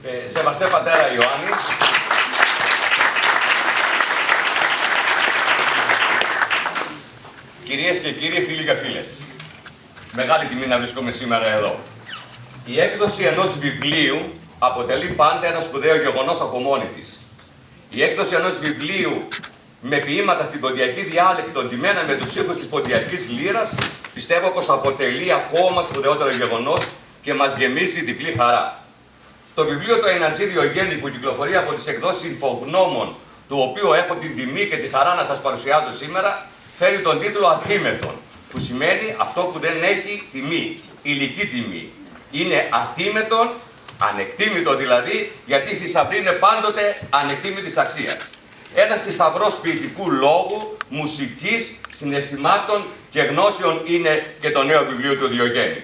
Σεβαστέ πατέρα Ιωάννη, κυρίες και κύριοι, φίλοι και φίλες, μεγάλη τιμή να βρίσκομαι σήμερα εδώ. Η έκδοση ενός βιβλίου αποτελεί πάντα ένα σπουδαίο γεγονός από μόνη της. Η έκδοση ενός βιβλίου με ποίηματα στην ποντιακή διάλεκτο, ντυμένα με τους ήχους της ποντιακής λύρας, πιστεύω πως αποτελεί ακόμα σπουδαιότερο γεγονός και μας γεμίζει διπλή χαρά. Το βιβλίο του Εινατζή Διογέννη, που κυκλοφορεί από τις εκδόσεις Υπογνώμων, του οποίου έχω την τιμή και τη χαρά να σας παρουσιάζω σήμερα, φέρει τον τίτλο Ατίμετον, που σημαίνει αυτό που δεν έχει τιμή, υλική τιμή. Είναι ατίμετον, ανεκτήμητο δηλαδή, γιατί η θησαυρή είναι πάντοτε ανεκτήμητης αξίας. Ένας θησαυρός ποιητικού λόγου, μουσικής, συναισθημάτων και γνώσεων είναι και το νέο βιβλίο του Διογέννη.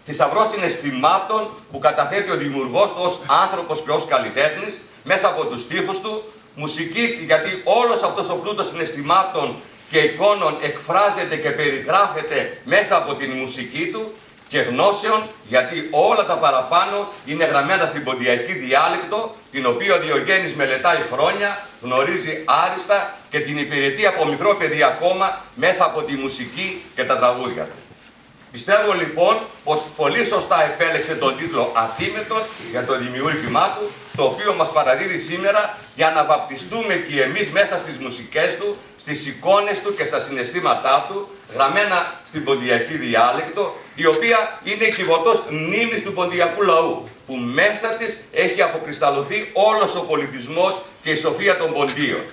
Θησαυρός συναισθημάτων που καταθέτει ο δημιουργός του ως άνθρωπος και ως καλλιτέχνης μέσα από τους στίχους του, μουσικής γιατί όλος αυτός ο πλούτος συναισθημάτων και εικόνων εκφράζεται και περιγράφεται μέσα από την μουσική του, και γνώσεων γιατί όλα τα παραπάνω είναι γραμμένα στην ποντιακή διάλεκτο, την οποία ο Διογέννης μελετάει χρόνια, γνωρίζει άριστα και την υπηρετεί από μικρό παιδί ακόμα μέσα από τη μουσική και τα τραγούδια του. Πιστεύω λοιπόν πως πολύ σωστά επέλεξε τον τίτλο Ατίμετον για το δημιούργημά του, το οποίο μας παραδίδει σήμερα για να βαπτιστούμε και εμείς μέσα στις μουσικές του, στις εικόνες του και στα συναισθήματά του, γραμμένα στην ποντιακή διάλεκτο, η οποία είναι κυβωτός μνήμης του ποντιακού λαού, που μέσα της έχει αποκρισταλωθεί όλος ο πολιτισμός και η σοφία των ποντίων.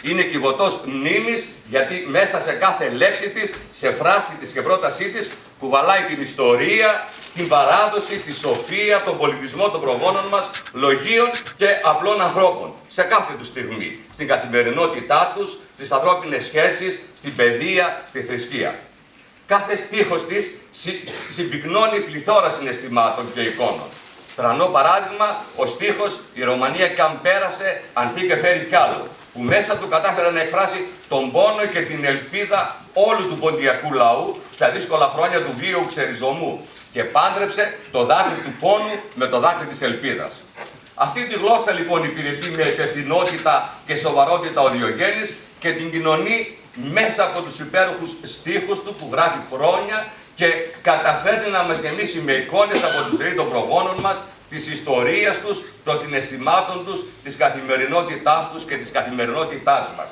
Είναι κυβωτός μνήμης γιατί μέσα σε κάθε λέξη της, σε φράση της και πρότασή της, κουβαλάει την ιστορία, την παράδοση, τη σοφία, τον πολιτισμό των προγόνων μας, λογίων και απλών ανθρώπων, σε κάθε τους στιγμή, στην καθημερινότητά τους, στις ανθρώπινες σχέσεις, στην παιδεία, στη θρησκεία. Κάθε στίχος της συμπυκνώνει πληθώρα συναισθημάτων και εικόνων. Τρανό παράδειγμα, ο στίχος «Η Ρωμανία κι αν πέρασε, αντί και φέρει κι άλλο», που μέσα του κατάφερε να εκφράσει τον πόνο και την ελπίδα όλου του ποντιακού λαού στα δύσκολα χρόνια του βίαιου ξεριζωμού και πάντρεψε το δάκρυ του πόνου με το δάκρυ της ελπίδας. Αυτή τη γλώσσα λοιπόν υπηρετεί με υπευθυνότητα και σοβαρότητα ο Διογέννης και την κοινωνεί μέσα από τους υπέροχους στίχους του που γράφει χρόνια και καταφέρνει να μας γεμίσει με εικόνες από τη ζωή των προγόνων μας, της ιστορίας τους, των συναισθημάτων τους, της καθημερινότητάς τους και της καθημερινότητάς μας.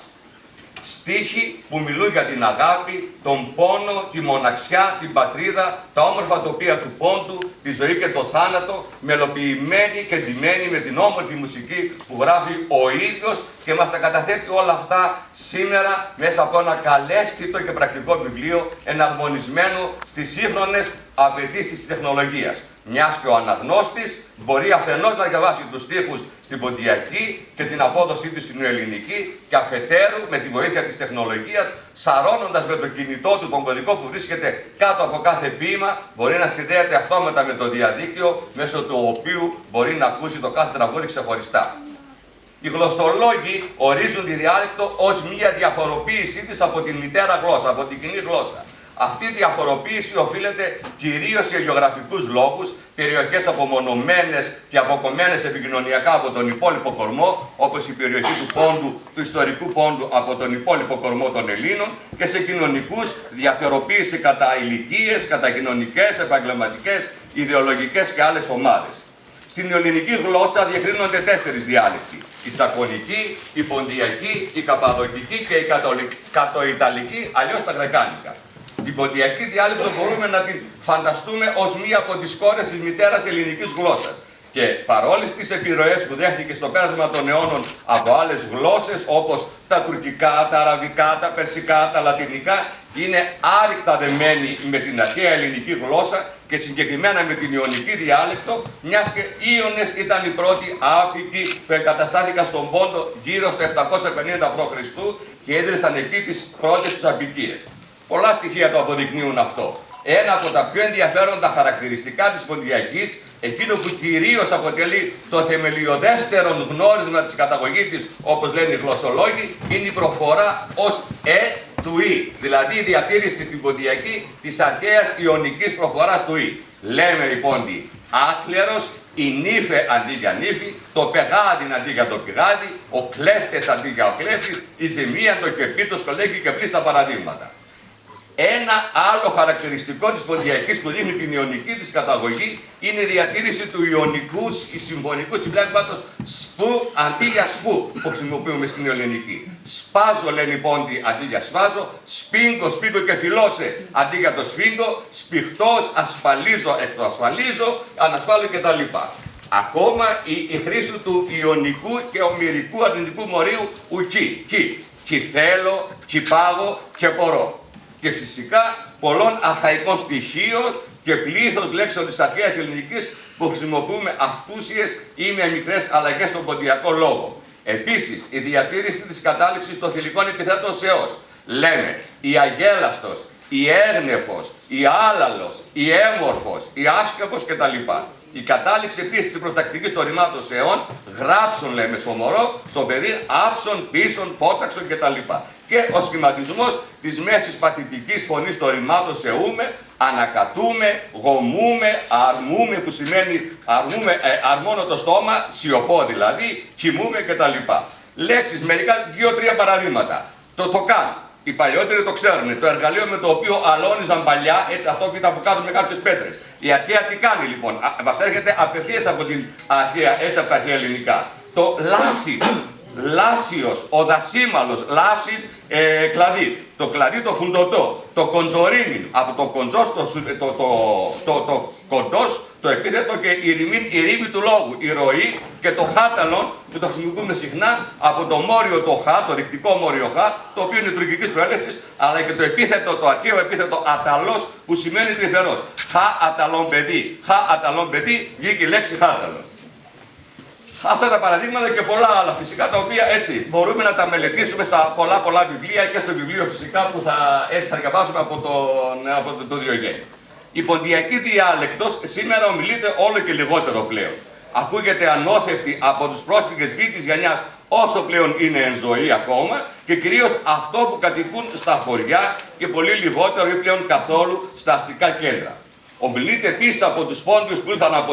Στίχοι που μιλούν για την αγάπη, τον πόνο, τη μοναξιά, την πατρίδα, τα όμορφα τοπία του πόντου, τη ζωή και το θάνατο, μελοποιημένοι και ντυμένοι με την όμορφη μουσική που γράφει ο ίδιος και μας τα καταθέτει όλα αυτά σήμερα μέσα από ένα καλέσθητο και πρακτικό βιβλίο εναρμονισμένο στις σύγχρονες απαιτήσεις της τεχνολογίας. Μιας και ο αναγνώστης μπορεί αφενός να διαβάσει τους στίχους στην ποντιακή και την απόδοσή της στην ελληνική και αφετέρου με τη βοήθεια της τεχνολογίας, σαρώνοντας με το κινητό του τον κωδικό που βρίσκεται κάτω από κάθε ποίημα, μπορεί να συνδέεται αυτόματα με το διαδίκτυο, μέσω του οποίου μπορεί να ακούσει το κάθε τραγούδι ξεχωριστά. Οι γλωσσολόγοι ορίζουν τη διάλεκτο ως μία διαφοροποίησή της από την μητέρα γλώσσα, από την κοινή γλώσσα. Αυτή η διαφοροποίηση οφείλεται κυρίως σε γεωγραφικούς λόγους, περιοχές απομονωμένες και αποκομμένες επικοινωνιακά από τον υπόλοιπο κορμό, όπως η περιοχή του Πόντου, του ιστορικού Πόντου από τον υπόλοιπο κορμό των Ελλήνων, και σε κοινωνικούς, διαφοροποίηση κατά ηλικίες, κατά κοινωνικές, επαγγελματικές, ιδεολογικές και άλλες ομάδες. Στην ελληνική γλώσσα διακρίνονται 4 διάλεκτοι: η τσακωνική, η ποντιακή, η καπαδοκική και η κατοϊταλική, αλλιώς τα γρεκάνικα. Την ποντιακή διάλεκτο μπορούμε να την φανταστούμε ως μία από τις κόρες της μητέρας ελληνικής γλώσσας. Και παρόλες τις επιρροές που δέχτηκε στο πέρασμα των αιώνων από άλλες γλώσσες, όπως τα τουρκικά, τα αραβικά, τα περσικά, τα λατινικά, είναι άρρηκτα δεμένη με την αρχαία ελληνική γλώσσα και συγκεκριμένα με την ιωνική διάλεκτο, μιας και οι Ιωνες ήταν οι πρώτοι άφικοι που εγκαταστάθηκαν στον Πόντο γύρω στο 750 π.Χ. και ίδρυσαν εκεί τις πρώτες τους απικίες. Πολλά στοιχεία το αποδεικνύουν αυτό. Ένα από τα πιο ενδιαφέροντα χαρακτηριστικά της ποντιακής, εκείνο που κυρίως αποτελεί το θεμελιωδέστερο γνώρισμα της καταγωγής της, όπως λένε οι γλωσσολόγοι, είναι η προφορά ως του «η», δηλαδή η διατήρηση στην ποντιακή της αρχαίας ιωνικής προφοράς του «η». Λέμε λοιπόν τι: άκλερος, η νύφε αντί για νύφη, το πεγάδι αντί για το πηγάδι, ο κλέφτες αντί για ο κλέφτης, η ζημία, το κεπί, το λέγει και πλήστα παραδείγματα. Ένα άλλο χαρακτηριστικό της ποντιακής που δείχνει την ιωνική της καταγωγή είναι η διατήρηση του ιωνικού ή συμφωνικού συμπλέγματος σπου αντί για σφου που χρησιμοποιούμε στην ελληνική. Σπάζω λένε οι πόντοι αντί για σφάζω, σπίγκο, σπίγκο και φιλώσε αντί για το σφίγγο, σπιχτός, ασφαλίζω εκ το ασφαλίζω, ανασφάλω κτλ. Ακόμα η χρήση του ιωνικού και ομηρικού αρνητικού μορίου ουκί, κι θέλω, κι πάγω και μπορώ. Και φυσικά πολλών αρχαϊκών στοιχείων και πλήθος λέξεων της αρχαίας ελληνικής που χρησιμοποιούμε αυτούσιες ή με μικρές αλλαγές στον ποντιακό λόγο. Επίσης, η διατήρηση της κατάληξης των θηλυκών επιθέτων σε ως. Λέμε η αγέλαστος, η έγνεφος, η άλαλος, η έμορφος, η άσκαπος κτλ. Η κατάληξη επίσης της προστακτικής των ρημάτων σε όν, γράψον λέμε στο μωρό, στο παιδί, άψον, πίσον, φώταξον κτλ. Και ο σχηματισμός της μέσης παθητικής φωνής των ρημάτων σε ούμε, ανακατούμε, γομούμε, αρμούμε, που σημαίνει αρμώνω το στόμα, σιωπώ δηλαδή, κοιμούμε κτλ. Λέξεις, μερικά, 2-3 παραδείγματα. Το καν. Οι παλιότεροι το ξέρουν. Το εργαλείο με το οποίο αλώνιζαν παλιά, έτσι αυτό που ήταν από κάτω με κάποιες πέτρες. Η αρχαία τι κάνει λοιπόν? Μας έρχεται απευθείας από την αρχαία, έτσι από τα αρχαία ελληνικά. Το λάσι. Λάσιος, ο δασίμαλος, λάσι, κλαδί. Το κλαδί το φουντωτό, το κοντζορίνι, από το κοντζός, το κοντός, το επίθετο και η ρήμη του λόγου, η ροή και το χάταλον που το χρησιμοποιούμε συχνά από το μόριο το χά, το δεικτικό μόριο χά, το οποίο είναι τουρκικής προέλευσης, αλλά και το επίθετο, το αρχαίο επίθετο αταλός που σημαίνει τρυφερός. Χα αταλόν παιδί, χα αταλόν παιδί, βγήκε η λέξη χάταλον. Αυτά τα παραδείγματα και πολλά άλλα φυσικά τα οποία έτσι μπορούμε να τα μελετήσουμε στα πολλά βιβλία και στο βιβλίο φυσικά που θα διαβάσουμε από τον Διογέννη. Η ποντιακή διάλεκτος σήμερα ομιλείται όλο και λιγότερο πλέον. Ακούγεται ανώθευτη από τους πρόσφυγες β' γενιάς όσο πλέον είναι εν ζωή ακόμα και κυρίως αυτό που κατοικούν στα χωριά και πολύ λιγότερο ή πλέον καθόλου στα αστικά κέντρα. Ομιλείται επίσης από τους πόντιους που ήρθαν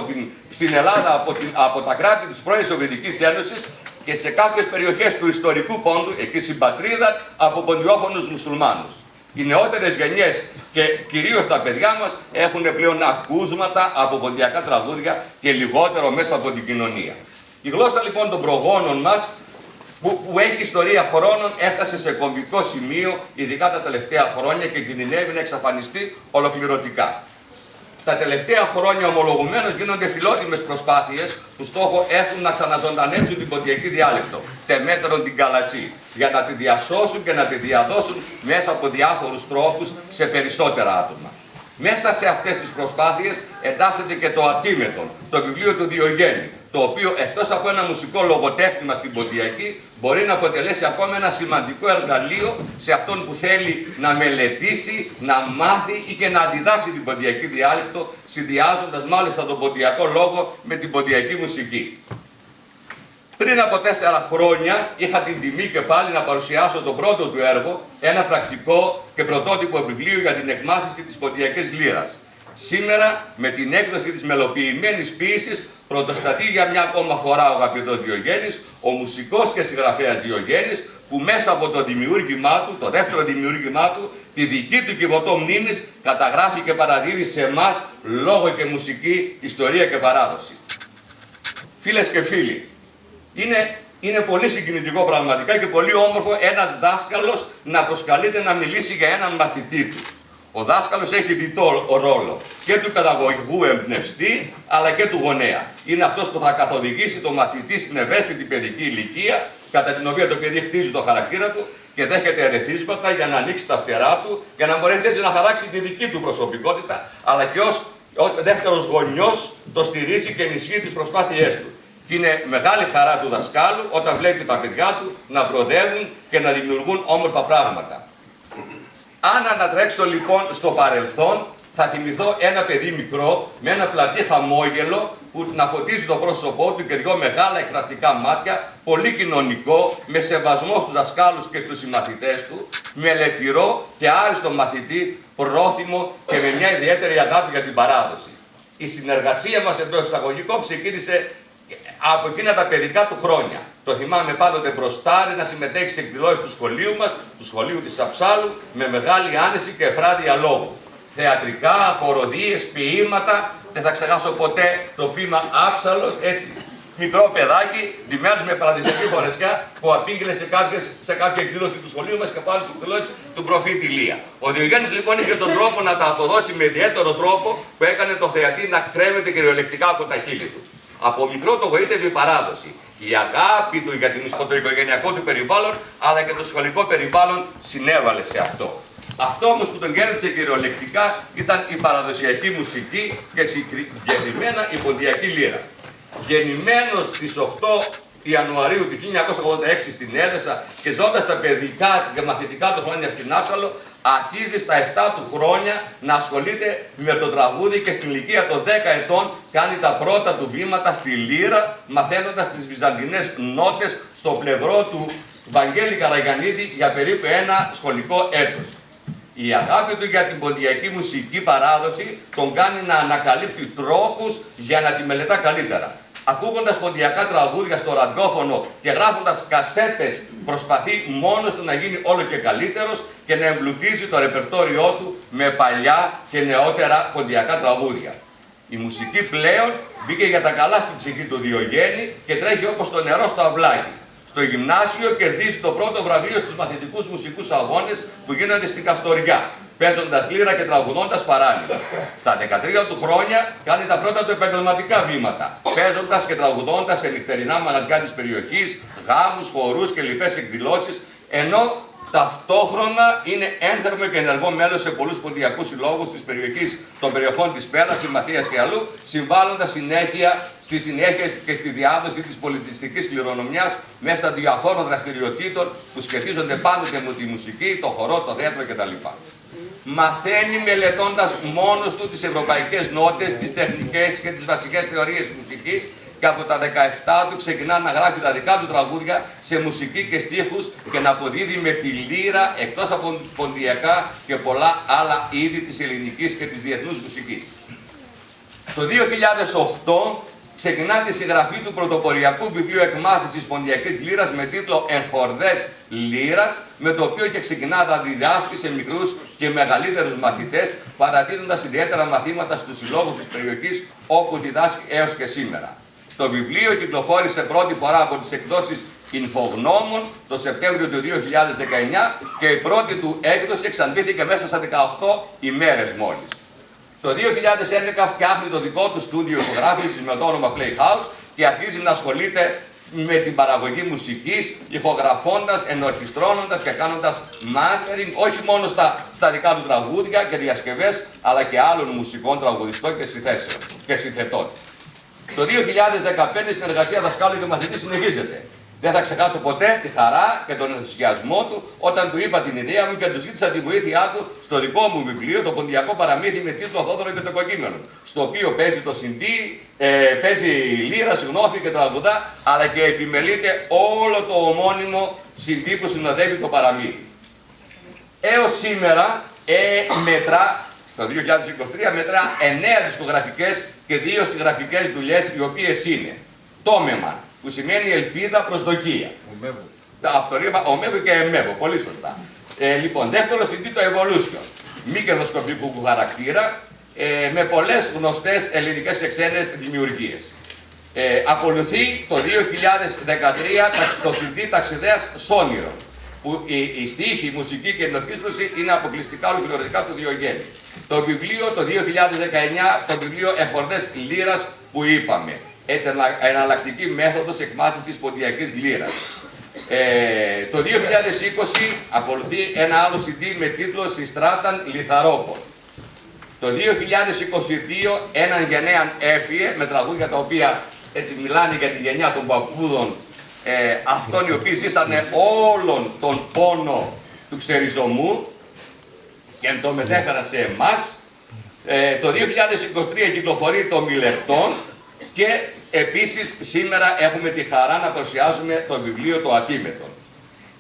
στην Ελλάδα από τα κράτη της πρώην Σοβιετικής Ένωσης και σε κάποιες περιοχές του ιστορικού πόντου, εκεί στην πατρίδα, από ποντιόφωνους μουσουλμάνους. Οι νεότερες γενιές και κυρίως τα παιδιά μας έχουν πλέον ακούσματα από ποντιακά τραγούδια και λιγότερο μέσα από την κοινωνία. Η γλώσσα λοιπόν των προγόνων μας που έχει ιστορία χρόνων έφτασε σε κομβικό σημείο ειδικά τα τελευταία χρόνια και κινδυνεύει να εξαφανιστεί ολοκληρωτικά. Τα τελευταία χρόνια ομολογουμένως γίνονται φιλότιμες προσπάθειες που στόχο έχουν να ξαναζωντανέψουν την ποντιακή διάλεκτο, τεμέτερον την καλατσί, για να τη διασώσουν και να τη διαδώσουν μέσα από διάφορους τρόπους σε περισσότερα άτομα. Μέσα σε αυτές τις προσπάθειες εντάσσεται και το Ατίμετον, το βιβλίο του Διογέννη, το οποίο εκτός από ένα μουσικό λογοτέχνημα στην ποντιακή, μπορεί να αποτελέσει ακόμα ένα σημαντικό εργαλείο σε αυτόν που θέλει να μελετήσει, να μάθει ή και να διδάξει την ποντιακή διάλεκτο, συνδυάζοντας μάλιστα τον ποντιακό λόγο με την ποντιακή μουσική. Πριν από 4 χρόνια είχα την τιμή και πάλι να παρουσιάσω το πρώτο του έργο, ένα πρακτικό και πρωτότυπο βιβλίο για την εκμάθηση της ποντιακής λύρας. Σήμερα, με την έκδοση της μελοποιημένης ποίησης, πρωτοστατεί για μια ακόμα φορά ο αγαπητός Διογέννης, ο μουσικός και συγγραφέας Διογέννης, που μέσα από το δημιούργημά του, το δεύτερο δημιούργημά του, τη δική του κυβωτό μνήμης, καταγράφει και παραδίδει σε εμάς λόγο και μουσική, ιστορία και παράδοση. Φίλες και φίλοι, είναι πολύ συγκινητικό πραγματικά και πολύ όμορφο ένας δάσκαλος να προσκαλείται να μιλήσει για έναν μαθητή του. Ο δάσκαλος έχει διτό ρόλο και του παιδαγωγικού εμπνευστή αλλά και του γονέα. Είναι αυτός που θα καθοδηγήσει τον μαθητή στην ευαίσθητη παιδική ηλικία, κατά την οποία το παιδί χτίζει το χαρακτήρα του και δέχεται ερεθίσματα για να ανοίξει τα φτερά του, για να μπορέσει έτσι να χαράξει τη δική του προσωπικότητα, αλλά και ως δεύτερος γονιός το στηρίζει και ενισχύει τις προσπάθειές του. Και είναι μεγάλη χαρά του δασκάλου όταν βλέπει τα παιδιά του να προοδεύουν και να δημιουργούν όμορφα πράγματα. Αν ανατρέξω λοιπόν στο παρελθόν, θα θυμηθώ ένα παιδί μικρό με ένα πλατή χαμόγελο που να φωτίζει το πρόσωπό του και 2 μεγάλα εκφραστικά μάτια, πολύ κοινωνικό, με σεβασμό στους δασκάλους και στους συμμαθητές του, μελετηρό και άριστο μαθητή, πρόθυμο και με μια ιδιαίτερη αγάπη για την παράδοση. η συνεργασία μας εντός εισαγωγικών ξεκίνησε από εκείνα τα παιδικά του χρόνια. Το θυμάμαι πάντοτε μπροστάρι να συμμετέχει σε εκδηλώσεις του σχολείου μας, του σχολείου της Αψάλου, με μεγάλη άνεση και εφράδια λόγου. Θεατρικά, χοροδίες, ποίηματα, δεν θα ξεχάσω ποτέ το ποίημα Άψαλος, έτσι. Μικρό παιδάκι, ντυμένος με παραδεισιακή φορεσιά, που απήγαινε σε κάποια εκδήλωση του σχολείου μας και πάλι στις εκδηλώσεις του προφήτη Ηλία. Ο Διογέννης λοιπόν είχε τον τρόπο να τα αποδώσει με ιδιαίτερο τρόπο που έκανε το θεατή να κρέμεται κυριολεκτικά από τα χείλη του. Από μικρό το γοήτευε η παράδοση. Η αγάπη του για το οικογενειακό του περιβάλλον, αλλά και το σχολικό περιβάλλον συνέβαλε σε αυτό. Αυτό όμως που τον κέρδισε κυριολεκτικά ήταν η παραδοσιακή μουσική και συγκεκριμένα η ποντιακή λύρα. Γεννημένος στις 8 Ιανουαρίου του 1986 στην Έδεσα και ζώντας τα παιδικά και μαθητικά του χρόνια στην Άψαλο, αρχίζει στα 7 του χρόνια να ασχολείται με το τραγούδι και στην ηλικία των 10 ετών κάνει τα πρώτα του βήματα στη λύρα, μαθαίνοντας τις βυζαντινές νότες στο πλευρό του Βαγγέλη Καραγιαννίδη για περίπου ένα σχολικό έτος. Η αγάπη του για την ποντιακή μουσική παράδοση τον κάνει να ανακαλύπτει τρόπους για να τη μελετά καλύτερα. Ακούγοντας ποντιακά τραγούδια στο ραδιόφωνο και γράφοντας κασέτες, προσπαθεί μόνος του να γίνει όλο και καλύτερος και να εμπλουτίζει το ρεπερτόριό του με παλιά και νεότερα ποντιακά τραγούδια. Η μουσική πλέον μπήκε για τα καλά στην ψυχή του Διογέννη και τρέχει όπως το νερό στο αυλάκι. Στο γυμνάσιο κερδίζει το πρώτο βραβείο στους μαθητικούς μουσικούς αγώνες που γίνονται στην Καστοριά, παίζοντας λύρα και τραγουδώντας παράλληλα. Στα 13 του χρόνια κάνει τα πρώτα του επαγγελματικά βήματα, παίζοντας και τραγουδώντας σε νυχτερινά μαγαζιά της περιοχής, γάμους, χορούς και λοιπές εκδηλώσεις, ενώ ταυτόχρονα είναι ένθερμο και ενεργό μέλος σε πολλούς ποντιακούς συλλόγους της περιοχής των περιοχών της Πέλας, Συμμαθίας και αλλού, συμβάλλοντας στη συνέχεια και στη διάδοση της πολιτιστικής κληρονομιάς μέσα διαφόρων δραστηριοτήτων που σχετίζονται πάντοτε με τη μουσική, το χορό, το θέατρο κτλ. Μαθαίνει μελετώντας μόνος του τις ευρωπαϊκές νότες, τις τεχνικές και τις βασικές θεωρίες μουσικής και από τα 17 του ξεκινά να γράφει τα δικά του τραγούδια σε μουσική και στίχους και να αποδίδει με τη λύρα εκτός από ποντιακά και πολλά άλλα είδη της ελληνικής και της διεθνούς μουσικής. Το 2008 ξεκινά τη συγγραφή του πρωτοποριακού βιβλίου εκμάθησης ποντιακής λύρας με τίτλο «Εγχορδές Λύρας», με το οποίο και ξεκινά να διδάσκει σε μικρούς και μεγαλύτερους μαθητές, παραδίδοντας ιδιαίτερα μαθήματα στους συλλόγους της περιοχής όπου διδάσκει έως και σήμερα. Το βιβλίο κυκλοφόρησε πρώτη φορά από τις εκδόσεις Ινφογνώμων το Σεπτέμβριο του 2019 και η πρώτη του έκδοση εξαντλήθηκε μέσα στα 18 ημέρες μόλις. Το 2011 φτιάχνει το δικό του στούντιο ηχογράφησης με το όνομα Playhouse και αρχίζει να ασχολείται με την παραγωγή μουσικής, ηχογραφώντας, ενορχιστρώνοντας και κάνοντας mastering όχι μόνο στα δικά του τραγούδια και διασκευές, αλλά και άλλων μουσικών τραγουδιστών και συνθετών. Το 2015 η συνεργασία δασκάλου και μαθητή συνεχίζεται. Δεν θα ξεχάσω ποτέ τη χαρά και τον ενθουσιασμό του όταν του είπα την ιδέα μου και του ζήτησα τη βοήθειά του στο δικό μου βιβλίο, το ποντιακό παραμύθι με τίτλο Θόδωρο και το Κοκκίμενο. Στο οποίο παίζει το συντή, παίζει λύρα, συγγνώμη και τραγουδά, αλλά και επιμελείται όλο το ομώνυμο συντή που συνοδεύει το παραμύθι. Έως σήμερα μετρά, το 2023 μετρά 9 δισκογραφικές και 2 συγγραφικές δουλειές, οι οποίες είναι τόμεμα, που σημαίνει ελπίδα, προσδοκία. Από το ρήμα ομέβου και εμέβου, πολύ σωστά. Λοιπόν, δεύτερο συντή το Evolution, μη κερδοσκοπικού χαρακτήρα, με πολλές γνωστές ελληνικές και ξένες δημιουργίες. Ακολουθεί το 2013 το συντή Ταξιδέας Σόνιρο, που η στίχη, η μουσική και η ενορχήστρωση είναι αποκλειστικά ολοκληρωτικά του Διογέννη. Το βιβλίο το 2019, το βιβλίο Εγχορδές Λύρας που είπαμε. Έτσι, εναλλακτική μέθοδος εκμάθησης ποντιακής λύρας. Το 2020 ακολουθεί ένα άλλο CD με τίτλο «Συστράταν Λιθαρόπολ». Το 2022 έναν γενναίαν έφυε με τραγούδια τα οποία έτσι μιλάνε για τη γενιά των παππούδων, αυτών οι οποίοι ζήσανε όλον τον πόνο του ξεριζωμού και το μετέφερα σε εμάς. Το 2023 κυκλοφορεί το Μιλευτόν και επίσης σήμερα έχουμε τη χαρά να παρουσιάζουμε το βιβλίο το Ατίμετον.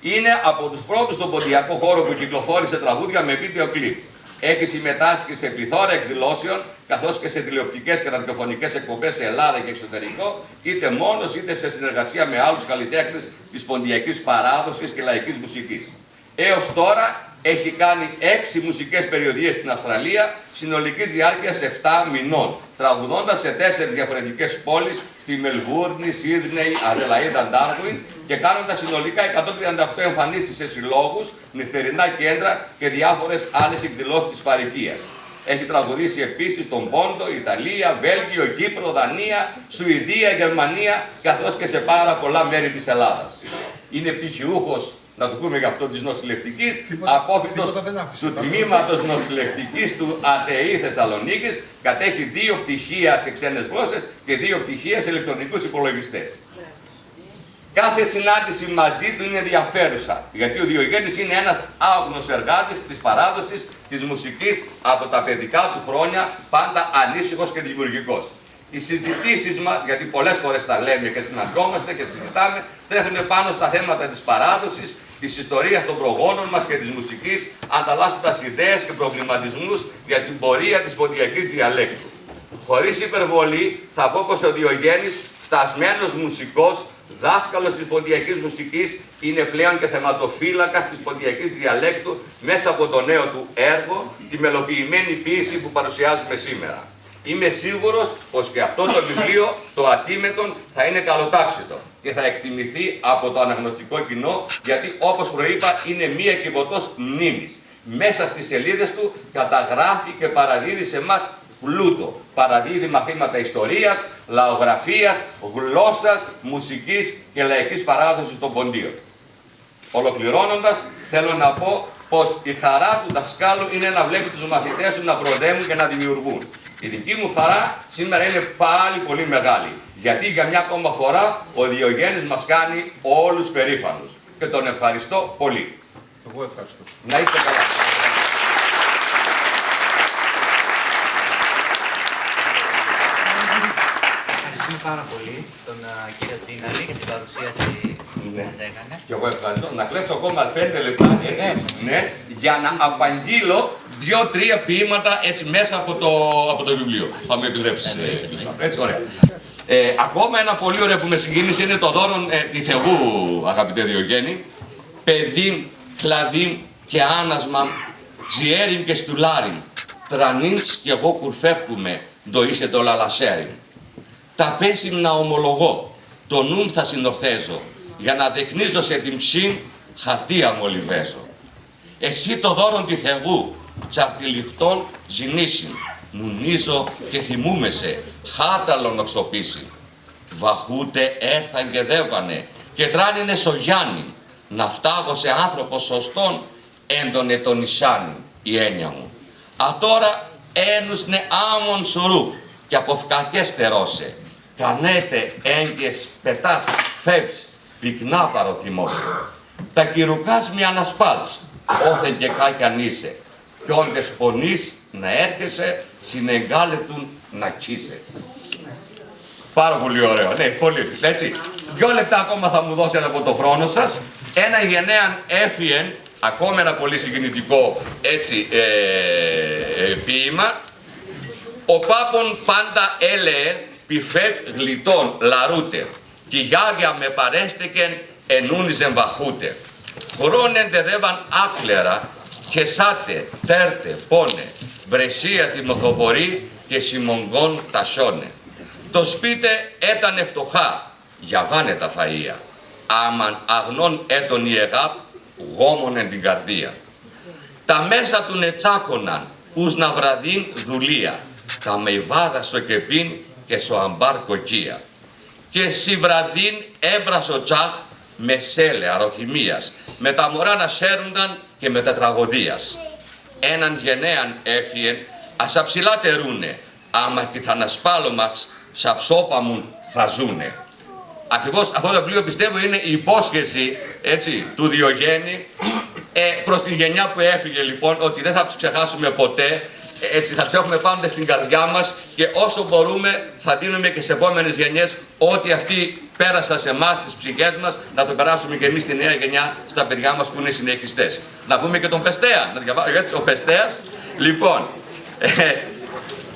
Είναι από τους πρώτους στον ποντιακό χώρο που κυκλοφόρησε τραγούδια με βίντεο κλιπ. Έχει συμμετάσχει σε πληθώρα εκδηλώσεων, καθώς και σε τηλεοπτικές και ραδιοφωνικές εκπομπές σε Ελλάδα και εξωτερικό, είτε μόνος είτε σε συνεργασία με άλλους καλλιτέχνες της ποντιακής παράδοσης και λαϊκής μουσικής. Έως τώρα έχει κάνει 6 μουσικές περιοδίες στην Αυστραλία, συνολικής διάρκειας 7 μηνών, τραγουδώντας σε 4 διαφορετικές πόλεις, στη Μελβούρνη, Σίδνεϊ, Αδελαΐδα, Ντάρουιν, και κάνοντας συνολικά 138 εμφανίσεις σε συλλόγους, νυχτερινά κέντρα και διάφορες άλλες εκδηλώσεις της παροικίας. Έχει τραγουδήσει επίσης στον Πόντο, Ιταλία, Βέλγιο, Κύπρο, Δανία, Σουηδία, Γερμανία, καθώς και σε πάρα πολλά μέρη της Ελλάδας. Είναι πτυχιούχος, να το πούμε γι' αυτό, της νοσηλευτικής, απόφοιτος του τμήματος νοσηλευτικής του ΑΤΕΗ Θεσσαλονίκης, κατέχει 2 πτυχία σε ξένες γλώσσες και 2 πτυχία σε ηλεκτρονικούς υπολογιστές. Κάθε συνάντηση μαζί του είναι ενδιαφέρουσα, γιατί ο Διογέννης είναι ένας άγνωστος εργάτης της παράδοσης της μουσικής από τα παιδικά του χρόνια, πάντα ανήσυχος και δημιουργικός. Οι συζητήσεις μας, γιατί πολλές φορές τα λέμε και συναντιόμαστε και συζητάμε, τρέφουν πάνω στα θέματα της παράδοσης, της ιστορίας των προγόνων μας και της μουσικής, ανταλλάσσοντας ιδέες και προβληματισμούς για την πορεία της ποντιακής διαλέκτου. Χωρίς υπερβολή, θα πω πως ο Διογέννης, φτασμένος μουσικός, δάσκαλος της ποντιακής μουσικής, είναι πλέον και θεματοφύλακας της ποντιακής διαλέκτου μέσα από το νέο του έργο, τη μελοποιημένη ποίηση που παρουσιάζουμε σήμερα. Είμαι σίγουρος πως και αυτό το βιβλίο, το Ατίμετον, θα είναι καλοτάξιτο και θα εκτιμηθεί από το αναγνωστικό κοινό, γιατί όπως προείπα είναι μία κυβωτός μνήμης. Μέσα στις σελίδες του καταγράφει και παραδίδει σε εμάς πλούτο. Παραδίδει μαθήματα ιστορίας, λαογραφίας, γλώσσας, μουσικής και λαϊκής παράδοσης των ποντίων. Ολοκληρώνοντας, θέλω να πω πως η χαρά του δασκάλου είναι να βλέπει τους μαθητές του να προδέμουν και να δημιουργούν. Η δική μου χαρά σήμερα είναι πάλι πολύ μεγάλη, γιατί για μια ακόμα φορά ο Διογέννης μας κάνει όλους περήφανους και τον ευχαριστώ πολύ. Εγώ ευχαριστώ. Να είστε καλά. Ευχαριστούμε πάρα πολύ τον κύριο Τσίναλη για την παρουσίαση που μας έκανε. Και εγώ ευχαριστώ. Να κλέψω ακόμα 5 λεπτά, έτσι, ναι, για να απαγγείλω 2-3 ποίηματα έτσι μέσα από το βιβλίο. Θα με επιτρέψεις. Έτσι, ωραία. Ακόμα ένα πολύ ωραίο που με συγκίνησε είναι το δώρο τη Θεού, αγαπητέ Διογέννη. Παιδί, κλαδί και άνασμα, τζιέριν και στουλάριν, τρανίντς και εγώ κουρφεύκουμε, το είσαι το λαλασέριν. Τα πέσιμ να ομολογώ, το νούμ θα συνορθέζω, για να δεικνύζω σε την ψήν χαρτία μολυβέζω. Εσύ το δώρον τη Θεού, τσαρτιλιχτών ζηνήσιν, νουνίζω και θυμούμεσαι, χάταλον οξοπίσιν. Βαχούτε έρθαν και δέβανε, και τράνινε σο Γιάννη, να φτάγω σε άνθρωπο σωστόν, έντονε τον Ισάνι, η έννοια μου. Ατόρα ένουσνε άμον σουρού, και από φκακές στερώσε. Κανέτε έγκες πετάς φεύς, πυκνά παροθυμώσε. Τα κυρουκάς μη ανασπάλς, όθεν και κάκιαν είσαι. Κι όντες πονείς να έρχεσαι, συνεγκάλετουν να κοίσε. Πάρα πολύ ωραίο, ναι, πολύ, έτσι. 2 λεπτά ακόμα θα μου δώσετε από το χρόνο σας. Ένα γενναίαν έφυεν, ακόμα ένα πολύ συγκινητικό, έτσι, ποίημα. Ο Πάπων πάντα έλεε, πιφέτ γλιτών λαρούτε, κι η γιάγια με παρέστεκεν ενούνιζεν βαχούτε. Χρόνεν δεδεύαν άκλερα, και σάτε, τέρτε, πόνε, βρεσία τη μοθοπορή και σιμονγκών τα σώνε. Το σπίτε έτανε φτωχά, γιαβάνε τα φαΐα, άμαν αγνών έτον η εγάπ, γόμονεν την καρδία. Τα μέσα του νετσάκωναν, ους να βραδίν δουλεία, τα μεϊβάδα στο κεπίν και στο αμπάρ κοκκία. Και εσύ βραδίν έμπρασο τσάχ με σέλε αρωθυμίας, με τα μωρά να σέρουνταν και με τετραγωδίας. Έναν γενναίαν έφυεν, ας αψηλά τερούνε, άμα και θα ανασπάλωμαξ, σαψόπαμουν θα ζούνε. Ακριβώς αυτό το βιβλίο πιστεύω είναι η υπόσχεση, έτσι, του Διογέννη προς τη γενιά που έφυγε, λοιπόν, ότι δεν θα τους ξεχάσουμε ποτέ. Έτσι θα τους έχουμε πάντα στην καρδιά μας και όσο μπορούμε θα δίνουμε και σε επόμενες γενιές ό,τι αυτοί πέρασαν σε εμάς, τις ψυχές μας, να το περάσουμε και εμείς στη νέα γενιά, στα παιδιά μας που είναι συνεχιστές. Να πούμε και τον Πεστέα, να διαβάσω, έτσι, ο Πεστέας Λοιπόν,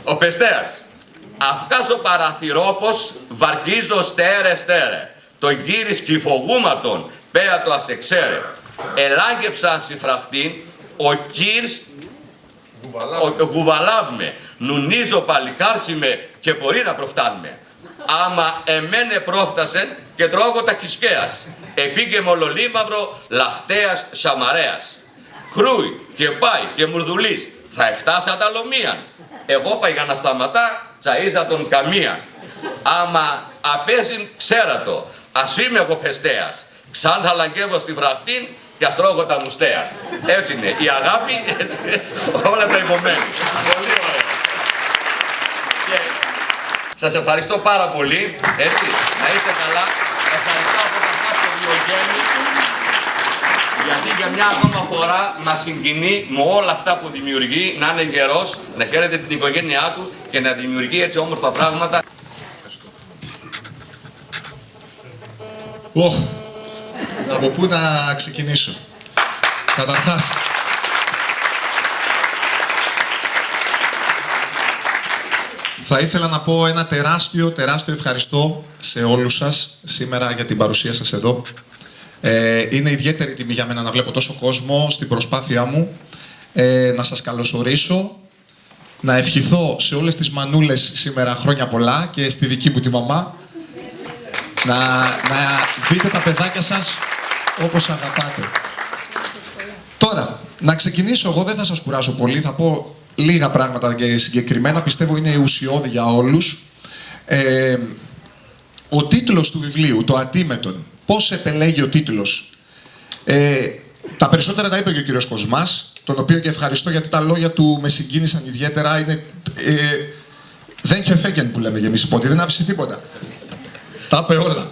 ο Πεστέας. Αυτάς ο παραθυρόπος βαρκίζω στέρε στέρε. Τον κύρις κυφογούματον πέρα το ασεξέρε. Ελάγγεψαν συφραχτήν ο κύρς γουβαλάβμε. Νουνίζω παλικάρτσιμε και μπορεί να προφτάνουμε. Άμα εμένε πρόφτασε και τρώγω τα κισκέας. Επήγε μολολίμαυρο λαχτέας σαμαρέας. Χρούι και πάει και μουρδουλής. Θα εφτάσα τα λομίαν. Εγώ πήγα να σταματά, τσαΐζα τον καμίαν. Άμα απέζην ξέρατο, ας είμαι εγώ Πεστέας. Ξαν θα λαγκεύω στη βραχτήν και αστρώγω τα μουστέας. Έτσι είναι. Η αγάπη, έτσι, όλα τα υπομένει. Πολύ ωραία. Και σας ευχαριστώ πάρα πολύ. Έτσι, να είστε καλά. Ευχαριστώ από τα κάποια Διογέννη. Γιατί για μια ακόμα φορά μας συγκινεί με όλα αυτά που δημιουργεί, να είναι γερός, να χαίρεται την οικογένειά του και να δημιουργεί έτσι όμορφα πράγματα. Από πού να ξεκινήσω? Καταρχάς, θα ήθελα να πω ένα τεράστιο ευχαριστώ σε όλους σας σήμερα για την παρουσία σας εδώ. Είναι ιδιαίτερη τιμή για μένα να βλέπω τόσο κόσμο στην προσπάθειά μου. Να σας καλωσορίσω, να ευχηθώ σε όλες τις μανούλες σήμερα χρόνια πολλά και στη δική μου τη μαμά. Να δείτε τα παιδάκια σας όπως αγαπάτε. Τώρα, να ξεκινήσω εγώ, δεν θα σας κουράσω πολύ, θα πω λίγα πράγματα και συγκεκριμένα, πιστεύω είναι ουσιώδη για όλους. Ο τίτλος του βιβλίου, το Αντίμετον, πώς επελέγει ο τίτλος? Τα περισσότερα τα είπε και ο κύριος Κοσμάς, τον οποίο και ευχαριστώ γιατί τα λόγια του με συγκίνησαν ιδιαίτερα. Είναι, δεν είχε φέγγεν που λέμε και εμείς οι πόντοι, δεν άφησε τίποτα. Τα είπε όλα.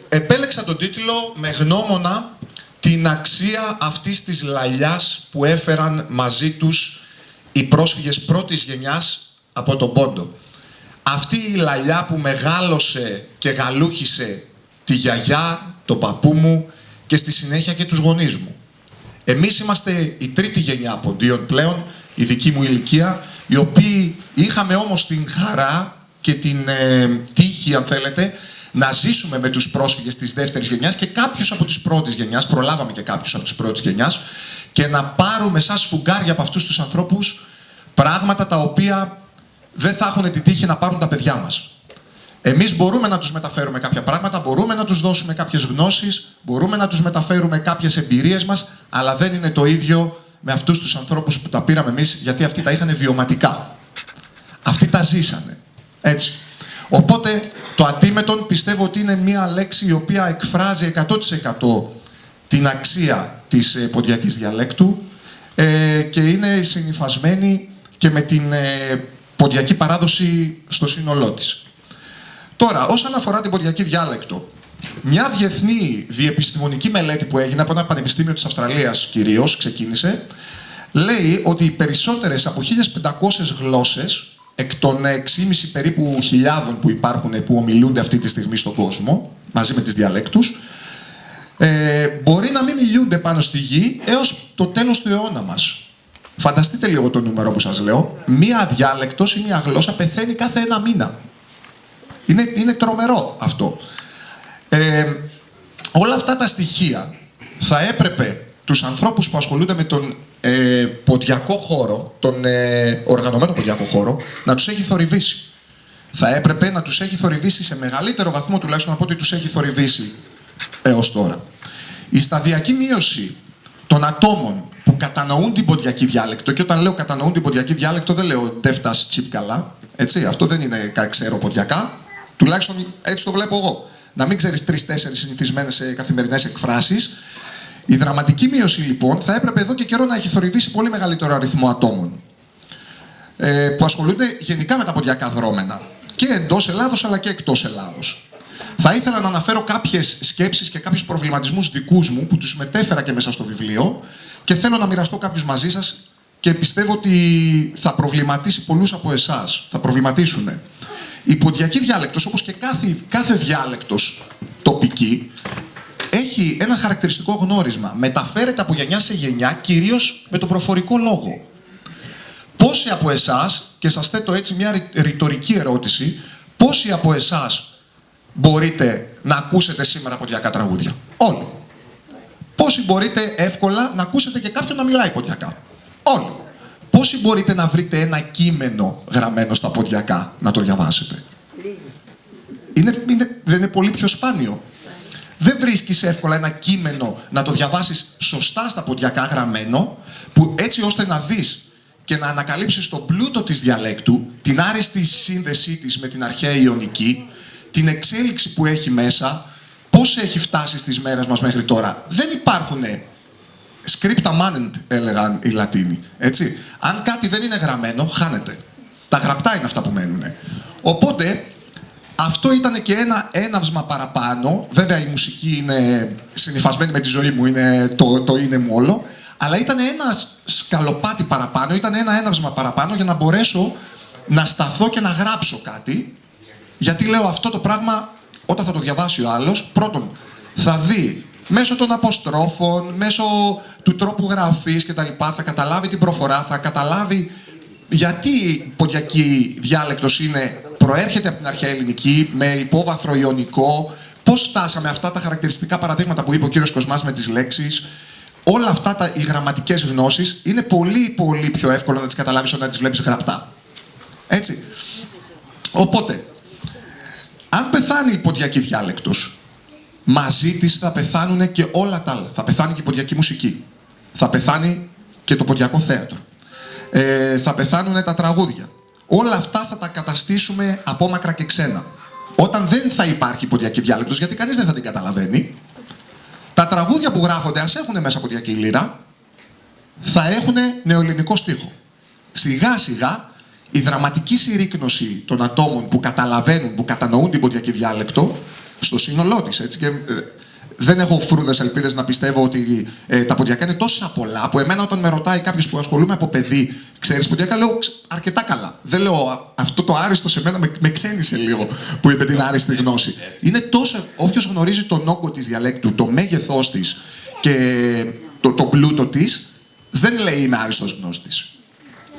Επέλεξα τον τίτλο με γνώμονα την αξία αυτής της λαλιάς που έφεραν μαζί τους οι πρόσφυγες πρώτης γενιάς από τον Πόντο. Αυτή η λαλιά που μεγάλωσε και γαλούχησε τη γιαγιά, τον παππού μου και στη συνέχεια και τους γονείς μου. Εμείς είμαστε η τρίτη γενιά Ποντίων πλέον, η δική μου ηλικία, οι οποίοι είχαμε όμως την χαρά και την τύχη, αν θέλετε, να ζήσουμε με τους πρόσφυγες της δεύτερης γενιάς και κάποιους από τις πρώτης γενιάς, προλάβαμε και κάποιους από τις πρώτης γενιάς, και να πάρουμε σαν σφουγγάρια από αυτούς τους ανθρώπους πράγματα τα οποία δεν θα έχουν την τύχη να πάρουν τα παιδιά μας. Εμείς μπορούμε να τους μεταφέρουμε κάποια πράγματα, μπορούμε να τους δώσουμε κάποιες γνώσεις, μπορούμε να τους μεταφέρουμε κάποιες εμπειρίες μας, αλλά δεν είναι το ίδιο με αυτούς τους ανθρώπους που τα πήραμε εμείς, γιατί αυτοί τα είχαν βιωματικά. Αυτοί τα ζήσανε. Έτσι. Οπότε, το αντίμετον πιστεύω ότι είναι μία λέξη η οποία εκφράζει 100% την αξία της ποντιακής διαλέκτου και είναι συνυφασμένη και με την ποντιακή παράδοση στο σύνολό της. Τώρα, όσον αφορά την ποντιακή διάλεκτο, μια διεθνή διεπιστημονική μελέτη που έγινε από ένα πανεπιστήμιο της Αυστραλίας κυρίως, ξεκίνησε, λέει ότι οι περισσότερες από 1.500 γλώσσες, εκ των 6,5 περίπου χιλιάδων που υπάρχουν, που ομιλούνται αυτή τη στιγμή στον κόσμο, μαζί με τις διαλέκτους, μπορεί να μην μιλούνται πάνω στη γη έως το τέλος του αιώνα μας. Φανταστείτε λίγο το νούμερο που σας λέω. Μία διάλεκτος ή μία γλώσσα πεθαίνει κάθε ένα μήνα. Είναι τρομερό αυτό. Όλα αυτά τα στοιχεία θα έπρεπε τους ανθρώπους που ασχολούνται με τον ποντιακό χώρο, τον οργανωμένο ποντιακό χώρο, να τους έχει θορυβήσει. Θα έπρεπε να τους έχει θορυβήσει σε μεγαλύτερο βαθμό τουλάχιστον από ό,τι τους έχει θορυβήσει έως τώρα. Η σταδιακή μείωση των ατόμων που κατανοούν την ποντιακή διάλεκτο, και όταν λέω κατανοούν την ποντιακή διάλεκτο δεν λέω δεν φτάσει τσιπ καλά, έτσι, αυτό δεν είναι ξέρω ποντιακά, τουλάχιστον έτσι το βλέπω εγώ. Να μην ξέρεις 3-4 συνηθισμένες καθημερινές εκφράσεις. Η δραματική μείωση λοιπόν θα έπρεπε εδώ και καιρό να έχει θορυβήσει πολύ μεγαλύτερο αριθμό ατόμων που ασχολούνται γενικά με τα ποντιακά δρόμενα και εντός Ελλάδος αλλά και εκτός Ελλάδος. Θα ήθελα να αναφέρω κάποιες σκέψεις και κάποιους προβληματισμούς δικούς μου που τους μετέφερα και μέσα στο βιβλίο και θέλω να μοιραστώ κάποιους μαζί σας και πιστεύω ότι θα προβληματίσει πολλούς από εσάς. Θα προβληματίσουν. Η ποντιακή διάλεκτος, όπως και κάθε διάλεκτος τοπική, έχει ένα χαρακτηριστικό γνώρισμα. Μεταφέρεται από γενιά σε γενιά, κυρίως με τον προφορικό λόγο. Πόσοι από εσάς, και σας θέτω έτσι μια ρητορική ερώτηση, πόσοι από εσάς μπορείτε να ακούσετε σήμερα ποντιακά τραγούδια? Όλοι. Πόσοι μπορείτε εύκολα να ακούσετε και κάποιον να μιλάει ποντιακά? Όλοι. Πόσοι μπορείτε να βρείτε ένα κείμενο γραμμένο στα ποντιακά να το διαβάσετε? Δεν είναι πολύ πιο σπάνιο? Δεν βρίσκεις εύκολα ένα κείμενο να το διαβάσεις σωστά στα ποντιακά γραμμένο, που έτσι ώστε να δεις και να ανακαλύψεις τον πλούτο της διαλέκτου, την άριστη σύνδεσή της με την αρχαία Ιωνική, την εξέλιξη που έχει μέσα, πώς έχει φτάσει στις μέρες μας μέχρι τώρα. Δεν υπάρχουν scripta manent, έλεγαν οι Λατίνοι. Έτσι. Αν κάτι δεν είναι γραμμένο, χάνεται. Τα γραπτά είναι αυτά που μένουν. Οπότε, αυτό ήταν και ένα έναυσμα παραπάνω. Βέβαια, η μουσική είναι συνυφασμένη με τη ζωή μου, είναι το είναι μου όλο. Αλλά ήταν ένα σκαλοπάτι παραπάνω, ήταν ένα έναυσμα παραπάνω για να μπορέσω να σταθώ και να γράψω κάτι. Γιατί λέω αυτό το πράγμα, όταν θα το διαβάσει ο άλλος, πρώτον, θα δει μέσω των αποστρόφων, μέσω του τρόπου γραφής κτλ. Θα καταλάβει την προφορά, θα καταλάβει γιατί η ποντιακή διάλεκτος προέρχεται από την αρχαία ελληνική, με υπόβαθρο ιωνικό, πώς φτάσαμε αυτά τα χαρακτηριστικά παραδείγματα που είπε ο κύριος Κοσμάς με τις λέξεις. Όλα αυτά οι γραμματικές γνώσεις είναι πολύ πολύ πιο εύκολο να τις καταλάβεις όταν τις βλέπεις γραπτά. Έτσι. Οπότε, αν πεθάνει η ποντιακή διάλεκτος, μαζί της θα πεθάνουν και όλα τα άλλα. Θα πεθάνει και η ποντιακή μουσική. Θα πεθάνει και το ποντιακό θέατρο. Θα πεθάνουν τα τραγούδια. Όλα αυτά θα τα καταστήσουμε απόμακρα και ξένα. Όταν δεν θα υπάρχει ποντιακή διάλεκτος, γιατί κανείς δεν θα την καταλαβαίνει, τα τραγούδια που γράφονται, ας έχουν μέσα ποντιακή λύρα, θα έχουν νεοελληνικό στίχο. Σιγά σιγά η δραματική συρρίκνωση των ατόμων που καταλαβαίνουν, που κατανοούν την ποντιακή διάλεκτο, στο σύνολό της, έτσι, και δεν έχω φρούδες ελπίδες να πιστεύω ότι τα ποντιακά είναι τόσα πολλά, που εμένα όταν με ρωτάει κάποιος που ασχολούμαι από παιδί, ξέρεις ποντιακά, λέω αρκετά καλά. Δεν λέω αυτό το άριστο σε μένα με ξένησε λίγο που είπε την άριστη γνώση. Είναι τόσο, όποιος γνωρίζει τον όγκο της διαλέκτου, το μέγεθός της και το πλούτο της, δεν λέει είμαι άριστος γνώστης.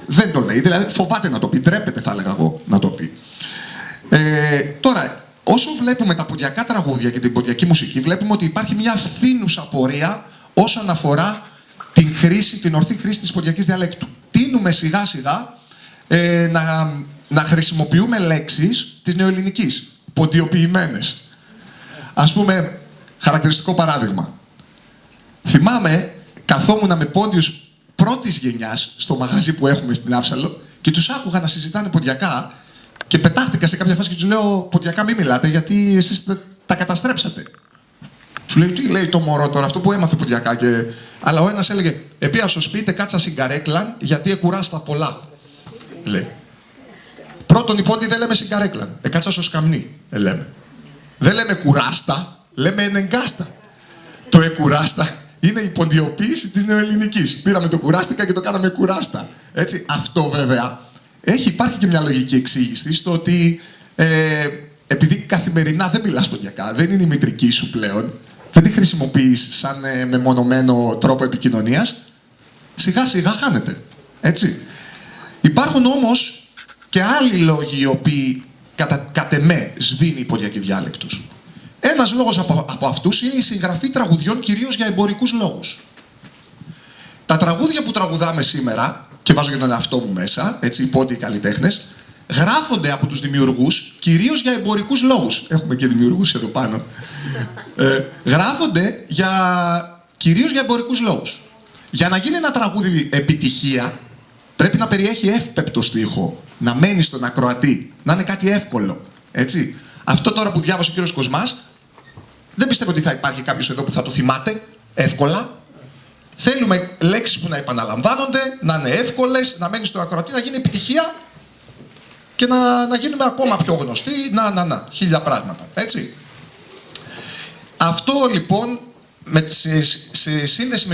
Δεν το λέει, δηλαδή φοβάται να το πει, ντρέπεται θα έλεγα εγώ να το πει. Τώρα, όσο βλέπουμε τα ποντιακά τραγούδια και την ποντιακή μουσική, βλέπουμε ότι υπάρχει μια φθήνουσα πορεία όσον αφορά την ορθή χρήση της ποντιακής διαλέκτου. Τείνουμε σιγά σιγά να χρησιμοποιούμε λέξεις της νεοελληνικής, ποντιοποιημένες. Ας πούμε, χαρακτηριστικό παράδειγμα. Θυμάμαι, καθόμουν με πόντιους πρώτης γενιάς στο μαγαζί που έχουμε στην Άψαλο και τους άκουγα να συζητάνε ποντιακά. Και πετάχτηκα σε κάποια φάση και του λέω: ποντιακά μην μιλάτε, γιατί εσείς τα καταστρέψατε. Σου λέει: τι λέει το μωρό τώρα, αυτό που έμαθε ποντιακά. Αλλά ο ένας έλεγε: επία στο σπίτι, κάτσα συγκαρέκλαν, γιατί εκουράστα πολλά. Λέει. Πρώτον, οι πόντιοι δεν λέμε συγκαρέκλαν. Κάτσα στο σκαμνί, λέμε. Δεν λέμε κουράστα, λέμε ενεγκάστα. Το εκουράστα είναι η ποντιοποίηση της νεοελληνικής. Πήραμε το κουράστηκα και το κάναμε κουράστα. Έτσι, αυτό βέβαια. Υπάρχει και μια λογική εξήγηση στο ότι επειδή καθημερινά δεν μιλάς ποντιακά, δεν είναι η μητρική σου πλέον, δεν τη χρησιμοποιείς σαν μεμονωμένο τρόπο επικοινωνίας, σιγά σιγά χάνεται. Έτσι. Υπάρχουν όμως και άλλοι λόγοι οι οποίοι κατ' εμέ σβήνει η ποντιακή διάλεκτος. Ένας λόγος από αυτούς είναι η συγγραφή τραγουδιών κυρίως για εμπορικούς λόγους. Τα τραγούδια που τραγουδάμε σήμερα, και βάζω και τον εαυτό μου μέσα, έτσι, οι πόντιοι καλλιτέχνες, γράφονται από τους δημιουργούς κυρίως για εμπορικούς λόγους. Έχουμε και δημιουργούς εδώ πάνω. Γράφονται κυρίως για εμπορικούς λόγους. Για να γίνει ένα τραγούδι επιτυχία, πρέπει να περιέχει εύπεπτο στίχο, να μένει στον ακροατή, να είναι κάτι εύκολο. Έτσι. Αυτό τώρα που διάβασε ο κύριος Κοσμάς, δεν πιστεύω ότι θα υπάρχει κάποιος εδώ που θα το θυμάται εύκολα. Θέλουμε λέξεις που να επαναλαμβάνονται, να είναι εύκολες, να μένει στο ακροατή, να γίνει επιτυχία και να γίνουμε ακόμα πιο γνωστοί. Χίλια πράγματα. Έτσι. Αυτό λοιπόν, σε σύνδεση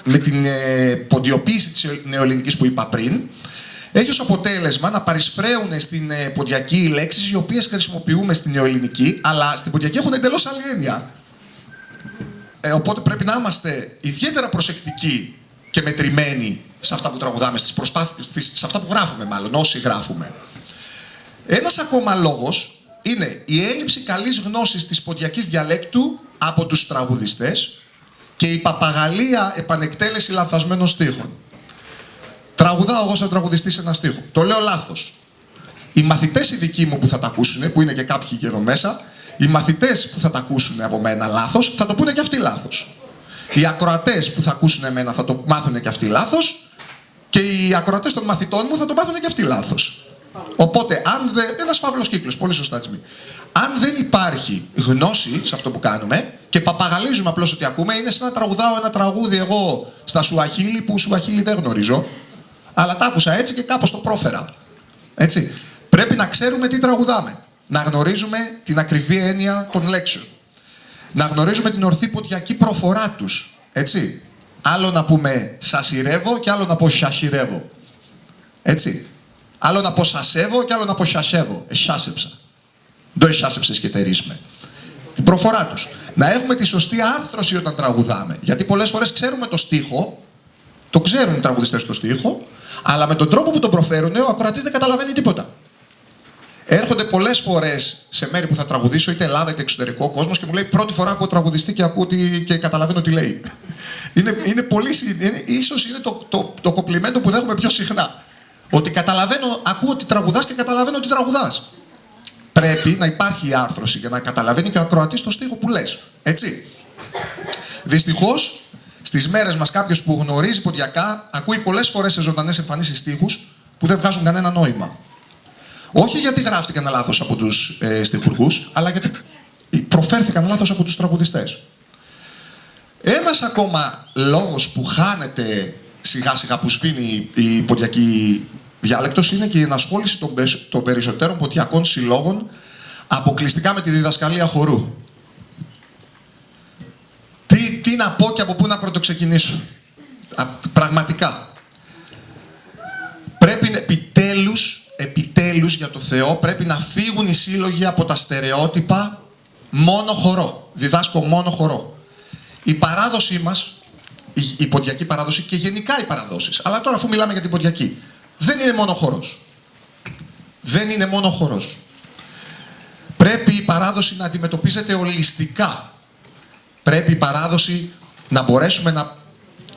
με την ποντιοποίηση της νεοελληνικής που είπα πριν, έχει ως αποτέλεσμα να παρισφραίουν στην ποντιακή λέξεις οι οποίες χρησιμοποιούμε στην νεοελληνική, αλλά στην ποντιακή έχουν εντελώς άλλη έννοια. Οπότε πρέπει να είμαστε ιδιαίτερα προσεκτικοί και μετρημένοι σε αυτά που τραγουδάμε, στις προσπάθειες, σε αυτά που γράφουμε μάλλον, όσοι γράφουμε. Ένας ακόμα λόγος είναι η έλλειψη καλής γνώσης της ποντιακής διαλέκτου από τους τραγουδιστές και η παπαγαλία επανεκτέλεση λανθασμένων στίχων. Τραγουδάω εγώ σαν τραγουδιστής ένα στίχο. Το λέω λάθος. Οι μαθητές οι δικοί μου που θα τα ακούσουν, που είναι και κάποιοι και εδώ μέσα, οι μαθητές που θα τα ακούσουν από μένα λάθος, θα το πούνε και αυτοί λάθος. Οι ακροατές που θα ακούσουν εμένα θα το μάθουν και αυτοί λάθος και οι ακροατές των μαθητών μου θα το μάθουν και αυτοί λάθος. Οπότε, ένας φαύλος κύκλος, πολύ σωστά Τσμί. Αν δεν υπάρχει γνώση σε αυτό που κάνουμε και παπαγαλίζουμε απλώς ότι ακούμε, είναι σαν να τραγουδάω ένα τραγούδι εγώ στα Σουαχίλι που Σουαχίλι δεν γνωρίζω, αλλά τα άκουσα έτσι και κάπως το πρόφερα. Έτσι. Πρέπει να ξέρουμε τι τραγουδάμε. Να γνωρίζουμε την ακριβή έννοια των λέξεων. Να γνωρίζουμε την ορθή ποντιακή προφορά τους. Έτσι. Άλλο να πούμε σασιρεύω και άλλο να πω σασιρεύω. Έτσι. Άλλο να πω σασεύω και άλλο να πω σασεύω. Εσάσεψα. Το εσάσεψες και τερίσμε. Την προφορά τους. Να έχουμε τη σωστή άρθρωση όταν τραγουδάμε. Γιατί πολλές φορές ξέρουμε το στίχο, το ξέρουν οι τραγουδιστές το στίχο, αλλά με τον τρόπο που τον προφέρουν ο ακροατής δεν καταλαβαίνει τίποτα. Έρχονται πολλές φορές σε μέρη που θα τραγουδήσω, είτε Ελλάδα είτε εξωτερικό κόσμος, και μου λέει πρώτη φορά ακούω τραγουδιστή και ακούω και καταλαβαίνω τι λέει. Ίσως είναι το κομπλιμέντο που δέχομαι πιο συχνά. Ότι καταλαβαίνω, ακούω ότι τραγουδάς και καταλαβαίνω ότι τραγουδάς. Πρέπει να υπάρχει η άρθρωση για να καταλαβαίνει και ο ακροατής το στίχο που λες. Έτσι. Δυστυχώς, στις μέρες μας κάποιος που γνωρίζει ποντιακά ακούει πολλές φορές σε ζωντανές εμφανίσεις στίχους που δεν βγάζουν κανένα νόημα. Όχι γιατί γράφτηκαν λάθος από τους στιχουργούς, αλλά γιατί προφέρθηκαν λάθος από τους τραγουδιστές. Ένας ακόμα λόγος που χάνεται σιγά σιγά που σβήνει η ποντιακή διάλεκτος είναι και η ενασχόληση των περισσότερων ποντιακών συλλόγων αποκλειστικά με τη διδασκαλία χορού. Τι να πω και από πού να πρωτοξεκινήσω. Πραγματικά. Πρέπει επιτέλους για το Θεό, πρέπει να φύγουν οι σύλλογοι από τα στερεότυπα μόνο χορό. Διδάσκω μόνο χορό. Η παράδοσή μας, η ποντιακή παράδοση και γενικά οι παραδόσεις, αλλά τώρα αφού μιλάμε για την ποντιακή, δεν είναι μόνο χορός. Δεν είναι μόνο χορός. Πρέπει η παράδοση να αντιμετωπίζεται ολιστικά. Πρέπει η παράδοση να μπορέσουμε να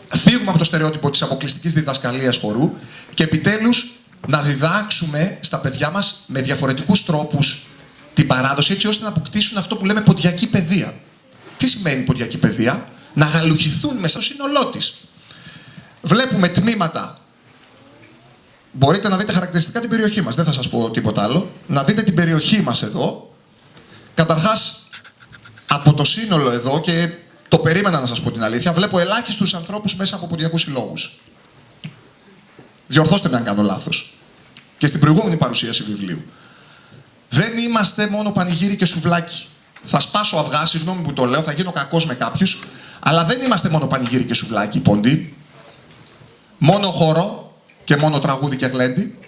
φύγουμε από το στερεότυπο της αποκλειστικής διδασκαλίας χορού και επιτέλους να διδάξουμε στα παιδιά μας με διαφορετικούς τρόπους την παράδοση, έτσι ώστε να αποκτήσουν αυτό που λέμε ποντιακή παιδεία. Τι σημαίνει ποντιακή παιδεία? Να γαλουχηθούν μέσα στο σύνολό της. Βλέπουμε τμήματα. Μπορείτε να δείτε χαρακτηριστικά την περιοχή μας, δεν θα σας πω τίποτα άλλο. Να δείτε την περιοχή μας εδώ. Καταρχάς, από το σύνολο εδώ, και το περίμενα να σας πω την αλήθεια, βλέπω ελάχιστους ανθρώπους μέσα από ποντιακούς συλλόγους. Διορθώστε με αν κάνω λάθος. Και στην προηγούμενη παρουσίαση βιβλίου. Δεν είμαστε μόνο πανηγύρι και σουβλάκι. Θα σπάσω αυγά, συγγνώμη που το λέω, θα γίνω κακός με κάποιους, αλλά δεν είμαστε μόνο πανηγύρι και σουβλάκι, πόντι. Μόνο χώρο και μόνο τραγούδι και γλέντι.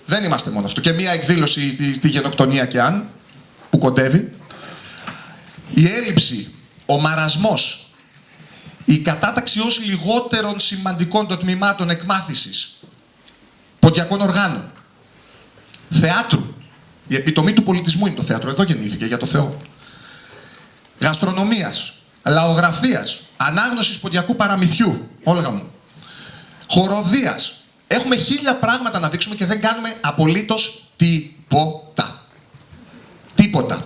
Δεν είμαστε μόνο αυτό. Και μία εκδήλωση στη γενοκτονία και αν, που κοντεύει. Η έλλειψη, ο μαρασμός, η κατάταξη ως λιγότερων σημαντικών των τμήματων εκμάθησης, ποντιακών οργάνων, θεάτρου. Η επιτομή του πολιτισμού είναι το θέατρο. Εδώ γεννήθηκε, για το Θεό. Γαστρονομίας, λαογραφίας, ανάγνωσης ποντιακού παραμυθιού, όλγα μου. Χοροδίας. Έχουμε 1000 πράγματα να δείξουμε και δεν κάνουμε απολύτως τίποτα. Τίποτα.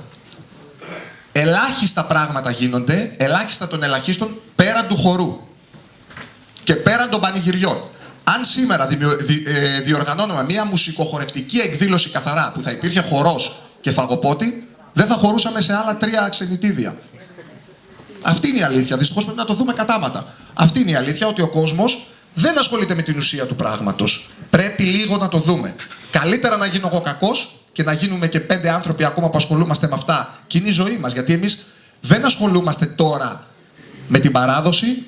Ελάχιστα πράγματα γίνονται, ελάχιστα των ελαχίστων, πέραν του χορού και πέραν των πανηγυριών. Αν σήμερα διοργανώνουμε μια μουσικοχορευτική εκδήλωση καθαρά που θα υπήρχε χορός και φαγοπότη, δεν θα χωρούσαμε σε άλλα 3 ξενιτίδια. Αυτή είναι η αλήθεια. Δυστυχώς πρέπει να το δούμε κατάματα. Αυτή είναι η αλήθεια, ότι ο κόσμος δεν ασχολείται με την ουσία του πράγματος. Πρέπει λίγο να το δούμε. Καλύτερα να γίνω εγώ κακός και να γίνουμε και 5 άνθρωποι ακόμα που ασχολούμαστε με αυτά κοινή ζωή μας. Γιατί εμείς δεν ασχολούμαστε τώρα με την παράδοση,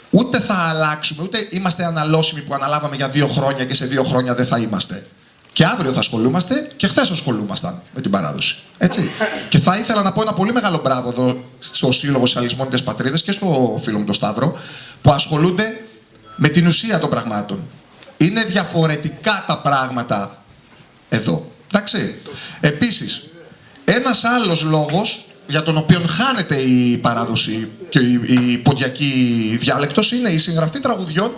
ούτε θα αλλάξουμε, ούτε είμαστε αναλώσιμοι που αναλάβαμε για 2 χρόνια και σε 2 χρόνια δεν θα είμαστε. Και αύριο θα ασχολούμαστε και χθες ασχολούμασταν με την παράδοση. Έτσι. Και θα ήθελα να πω ένα πολύ μεγάλο μπράβο εδώ στο Σύλλογο Σαλισμόνιτες Πατρίδες και στο φίλο μου τον Σταύρο, που ασχολούνται με την ουσία των πραγμάτων. Είναι διαφορετικά τα πράγματα εδώ. Εντάξει. Επίσης, ένας άλλος λόγος για τον οποίο χάνεται η παράδοση και η ποντιακή διάλεκτος είναι η συγγραφή τραγουδιών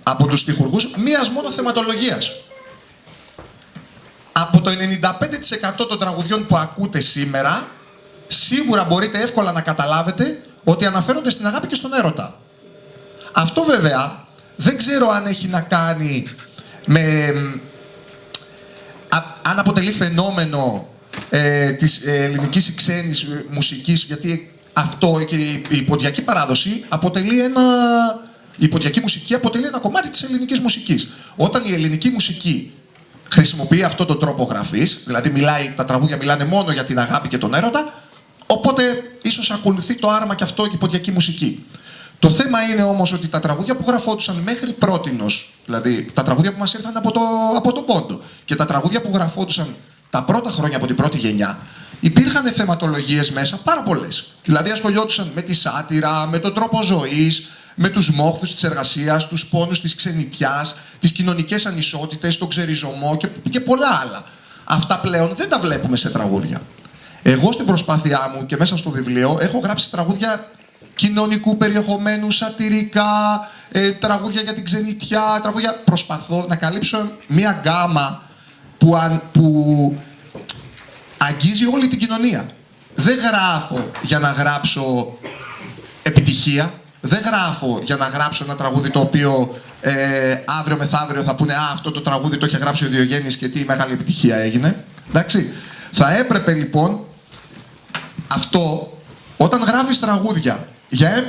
από τους στιχουργούς μίας μόνο θεματολογίας. Από το 95% των τραγουδιών που ακούτε σήμερα, σίγουρα μπορείτε εύκολα να καταλάβετε ότι αναφέρονται στην αγάπη και στον έρωτα. Αυτό βέβαια δεν ξέρω αν έχει να κάνει με... αν αποτελεί φαινόμενο της ελληνικής ή ξένης μουσικής, γιατί αυτό και η ποντιακή παράδοση αποτελεί η ποντιακή μουσική αποτελεί ένα κομμάτι της ελληνικής μουσικής. Όταν η ελληνική μουσική χρησιμοποιεί αυτό τον τρόπο γραφής, δηλαδή τα τραγούδια μιλάνε μόνο για την αγάπη και τον έρωτα, οπότε ίσως ακολουθεί το άραμα και αυτό και η ποντιακή μουσική. Το θέμα είναι όμως ότι τα τραγούδια που γραφόντουσαν μέχρι πρότινος, δηλαδή τα τραγούδια που μας ήρθαν από τον Πόντο και τα τραγούδια που γραφόντουσαν τα πρώτα χρόνια από την πρώτη γενιά, υπήρχαν θεματολογίες μέσα πάρα πολλές. Δηλαδή ασχολιόντουσαν με τη σάτυρα, με τον τρόπο ζωής, με τους μόχθους της εργασίας, τους πόνους της ξενιτιάς, τις κοινωνικές ανισότητες, τον ξεριζωμό και πολλά άλλα. Αυτά πλέον δεν τα βλέπουμε σε τραγούδια. Εγώ στην προσπάθειά μου και μέσα στο βιβλίο έχω γράψει τραγούδια κοινωνικού περιεχομένου, σατυρικά, τραγούδια για την ξενιτιά, τραγούδια. Προσπαθώ να καλύψω μία γκάμα που αγγίζει όλη την κοινωνία. Δεν γράφω για να γράψω επιτυχία, δεν γράφω για να γράψω ένα τραγούδι το οποίο αύριο μεθαύριο θα πούνε «Α, αυτό το τραγούδι το είχε γράψει ο Διογέννης και τι μεγάλη επιτυχία έγινε». Εντάξει. Θα έπρεπε λοιπόν αυτό, όταν γράφεις τραγούδια για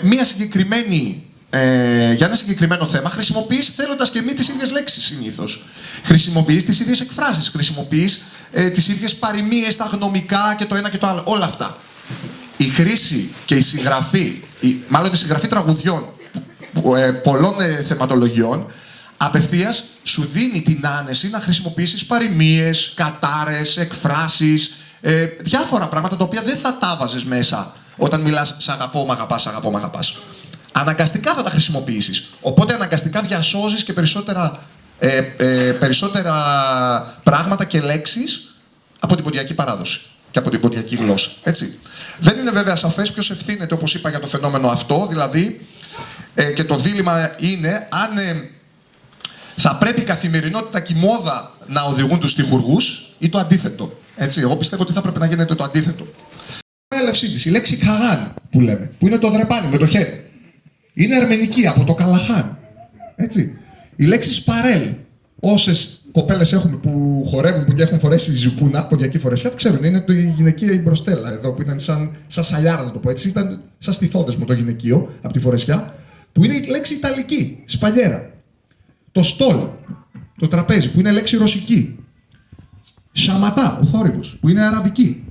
για ένα συγκεκριμένο θέμα, χρησιμοποιείς θέλοντας και μη τις ίδιες λέξεις συνήθως. Χρησιμοποιείς τις ίδιες εκφράσεις, χρησιμοποιείς τις ίδιες παροιμίες, τα γνωμικά και το ένα και το άλλο. Όλα αυτά. Η χρήση και η συγγραφή, μάλλον η συγγραφή τραγουδιών πολλών θεματολογιών, απευθείας σου δίνει την άνεση να χρησιμοποιήσεις παροιμίες, κατάρες, εκφράσεις, διάφορα πράγματα τα οποία δεν θα τα βάζεις μέσα όταν μιλάς «Σ' αγαπώ, μ' αγαπάς, σ' αγαπώ, μ' αγαπάς». Αναγκαστικά θα τα χρησιμοποιήσεις. Οπότε αναγκαστικά διασώζεις και περισσότερα πράγματα και λέξεις από την ποντιακή παράδοση και από την ποντιακή γλώσσα. Έτσι. Δεν είναι βέβαια σαφές ποιος ευθύνεται, όπως είπα, για το φαινόμενο αυτό. Δηλαδή, και το δίλημμα είναι αν θα πρέπει η καθημερινότητα και η μόδα να οδηγούν τους στιχουργούς ή το αντίθετο. Έτσι. Εγώ πιστεύω ότι θα πρέπει να γίνεται το αντίθετο. Η έλευσή της, η λέξη «καγάν» που λέμε, που είναι το δρεπάνι με το χέρι. Είναι αρμενική, από το Καλαχάν. Έτσι. Η λέξη σπαρέλ. Όσες κοπέλες έχουμε που χορεύουν, που έχουν φορέσει ζουκούνα, ποντιακή φορεσιά, ξέρουν. Είναι το γυναικείο η μπροστέλα εδώ, που είναι σαν σαλιάρα, να το πω έτσι. Ήταν σαν στιθόδες μου το γυναικείο, από τη φορεσιά, που είναι η λέξη ιταλική, σπαλιέρα. Το στόλ, το τραπέζι, που είναι λέξη ρωσική. Σαματά, ο θόρυβος, που είναι αραβική.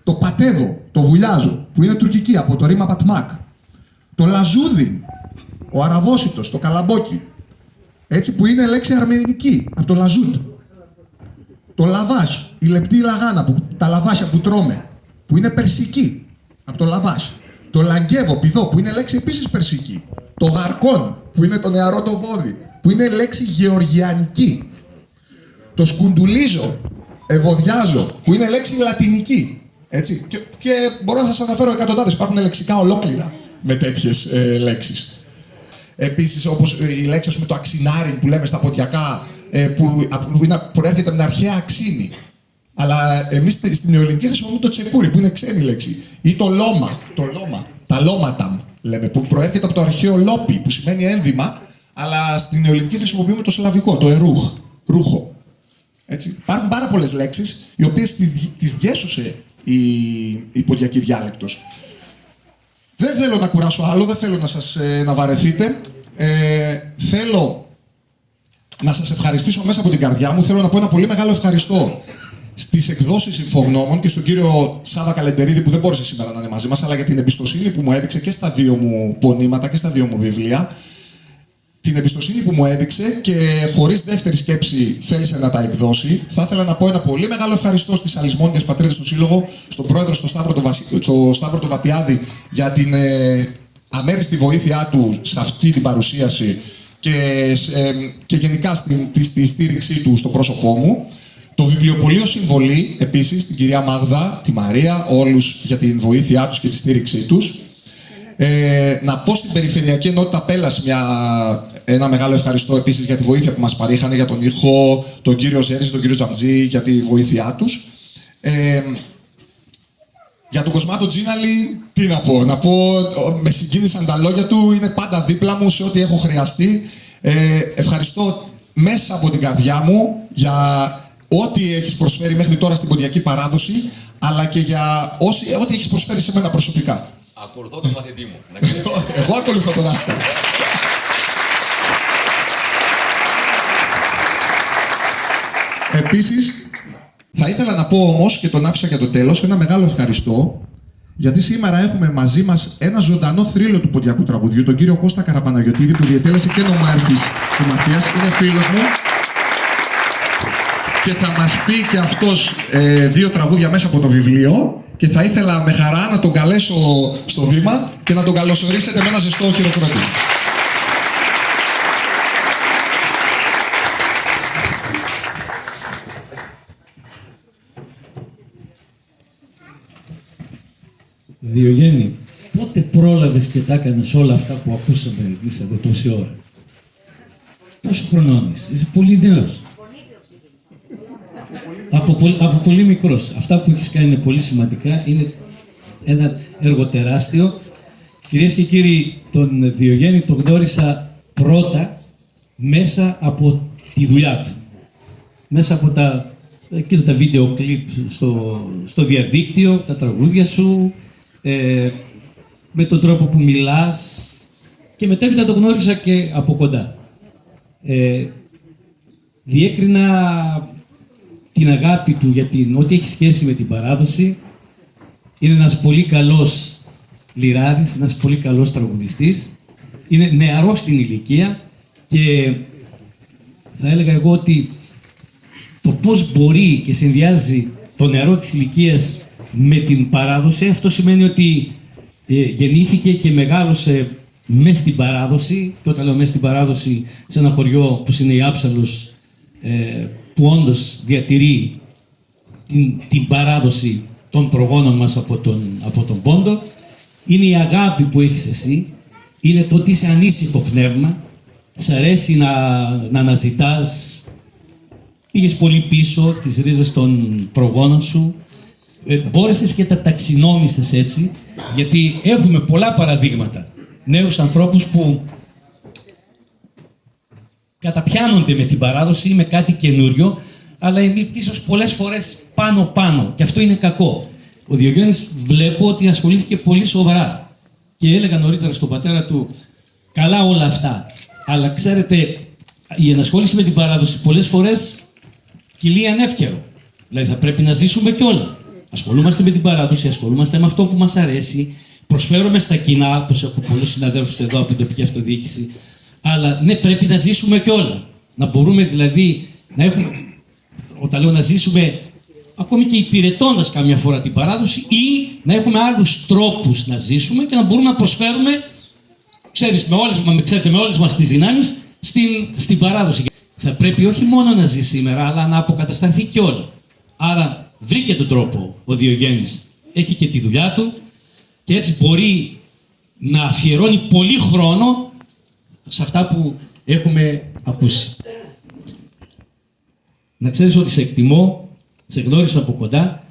Το πατεύω, το βουλιάζω, που είναι τουρκική, από το ρήμα πατμάκ. Το λαζούδι, ο αραβόσιτος, το καλαμπόκι, έτσι, που είναι λέξη αρμενική, από το λαζούτ. Το λαβάς, η λεπτή λαγάνα, τα λαβάσια που τρώμε, που είναι περσική, από το λαβάς. Το λαγκεύω, πηδώ, που είναι λέξη επίσης περσική. Το γαρκόν, που είναι το νεαρό το βόδι, που είναι λέξη γεωργιανική. Το σκουντουλίζω, ευωδιάζω, που είναι λέξη λατινική. Έτσι. Και μπορώ να σας αναφέρω εκατοντάδες, υπάρχουν λεξικά ολόκληρα με τέτοιες λέξεις. Επίσης, όπως η λέξη με το αξινάρι που λέμε στα ποντιακά, που προέρχεται από την αρχαία αξίνη. Αλλά εμείς στην νεοελληνική χρησιμοποιούμε το τσεκούρι, που είναι ξένη λέξη. Ή το λόμα, τα λόματαμ λέμε, που προέρχεται από το αρχαίο λόπι, που σημαίνει ένδυμα, αλλά στην νεοελληνική χρησιμοποιούμε το σλαβικό, το ερούχ, ρούχο. Έτσι. Υπάρχουν πάρα πολλές λέξεις, οι οποίες τις διέσωσε η ποντιακή διάλεκτος. Δεν θέλω να κουράσω άλλο, δεν θέλω να βαρεθείτε. Θέλω να σας ευχαριστήσω μέσα από την καρδιά μου. Θέλω να πω ένα πολύ μεγάλο ευχαριστώ στις εκδόσεις Infognomon και στον κύριο Σάβα Καλεντερίδη, που δεν μπόρεσε σήμερα να είναι μαζί μας, αλλά για την εμπιστοσύνη που μου έδειξε και στα δύο μου πονήματα και στα δύο μου βιβλία. Την εμπιστοσύνη που μου έδειξε και χωρίς δεύτερη σκέψη θέλησε να τα εκδώσει. Θα ήθελα να πω ένα πολύ μεγάλο ευχαριστώ στις Αλυσμόνιες Πατρίδες του Σύλλογο, στον πρόεδρο, στον Σταύρο τον Βαθιάδη, για την αμέριστη βοήθειά του σε αυτή την παρουσίαση και γενικά στη στήριξή του στο πρόσωπό μου. Το βιβλιοπωλείο Συμβολή, επίσης, την κυρία Μάγδα, τη Μαρία, όλους για την βοήθειά τους και τη στήριξή τους. Να πω στην Περιφερειακή Ενότητα Πέλλας ένα μεγάλο ευχαριστώ επίσης για τη βοήθεια που μας παρήχανε, για τον ήχο, τον κύριο Ζέρης, τον κύριο Τζαμτζή, για τη βοήθειά τους. Για τον Κοσμάτο Τζίναλη, τι να πω. Να πω, με συγκίνησαν τα λόγια του, είναι πάντα δίπλα μου σε ό,τι έχω χρειαστεί. Ευχαριστώ μέσα από την καρδιά μου για ό,τι έχεις προσφέρει μέχρι τώρα στην ποντιακή παράδοση, αλλά και για ό,τι έχεις προσφέρει σε μένα προσωπικά. Ακολουθώ τον μαθητή μου. Εγώ ακολουθώ τον δάσκαλο. Επίσης, θα ήθελα να πω όμως, και τον άφησα για το τέλος, ένα μεγάλο ευχαριστώ, γιατί σήμερα έχουμε μαζί μας ένα ζωντανό θρύλο του ποντιακού τραγουδιού, τον κύριο Κώστα Καραπαναγιωτίδη, που διετέλεσε και νομάρχης του Μαθίας, είναι φίλος μου και θα μας πει και αυτός 2 τραγούδια μέσα από το βιβλίο και θα ήθελα με χαρά να τον καλέσω στο βήμα και να τον καλωσορίσετε με ένα ζεστό χειροκρότημα. Διογέννη, πότε πρόλαβες και τα έκανες όλα αυτά που ακούσαμε εμείς εδώ τόση ώρα? Πόσο χρονών είσαι? Πολύ νέος. Από πολύ μικρός. Αυτά που έχεις κάνει είναι πολύ σημαντικά. Είναι ένα έργο τεράστιο. Κυρίες και κύριοι, τον Διογέννη τον γνώρισα πρώτα μέσα από τη δουλειά του. Μέσα από τα βίντεο κλιπ στο διαδίκτυο, τα τραγούδια σου, με τον τρόπο που μιλάς και μετέπειτα τον γνώρισα και από κοντά. Διέκρινα την αγάπη του για ό,τι έχει σχέση με την παράδοση. Είναι ένας πολύ καλός λιράρης, ένας πολύ καλός τραγουδιστής. Είναι νεαρός στην ηλικία και θα έλεγα εγώ ότι το πώς μπορεί και συνδυάζει το νεαρό της ηλικίας με την παράδοση, αυτό σημαίνει ότι γεννήθηκε και μεγάλωσε μες στην παράδοση, και όταν λέω μες στην παράδοση, σε ένα χωριό που είναι η Άψαλος, που όντως διατηρεί την παράδοση των προγόνων μας από τον Πόντο. Είναι η αγάπη που έχεις εσύ, είναι το ότι είσαι ανήσυχο πνεύμα, σ' αρέσει να αναζητάς, πήγες πολύ πίσω τις ρίζες των προγόνων σου, μπόρεσες και τα ταξινόμησες έτσι, γιατί έχουμε πολλά παραδείγματα. Νέους ανθρώπους που καταπιάνονται με την παράδοση ή με κάτι καινούριο, αλλά είναι ίσως πολλές φορές πάνω-πάνω. Και αυτό είναι κακό. Ο Διογέννης βλέπω ότι ασχολήθηκε πολύ σοβαρά. Και έλεγα νωρίτερα στον πατέρα του, καλά όλα αυτά. Αλλά ξέρετε, η ενασχόληση με την παράδοση πολλές φορές κυλεί ανεύκαιρο. Δηλαδή θα πρέπει να ζήσουμε κιόλα. Ασχολούμαστε με την παράδοση, ασχολούμαστε με αυτό που μας αρέσει. Προσφέρουμε στα κοινά, όπως έχω πολλούς συναδέλφους εδώ από την τοπική αυτοδιοίκηση. Αλλά ναι, πρέπει να ζήσουμε κιόλα. Να μπορούμε δηλαδή να έχουμε, όταν λέω να ζήσουμε, ακόμη και υπηρετώντας καμιά φορά την παράδοση, ή να έχουμε άλλους τρόπους να ζήσουμε και να μπορούμε να προσφέρουμε, με όλες μας τις δυνάμεις, στην παράδοση. Θα πρέπει όχι μόνο να ζει σήμερα, αλλά να αποκατασταθεί κιόλα. Άρα βρήκε τον τρόπο ο Διογέννης. Έχει και τη δουλειά του και έτσι μπορεί να αφιερώνει πολύ χρόνο σε αυτά που έχουμε ακούσει. Να ξέρεις ότι σε εκτιμώ, σε γνώρισα από κοντά,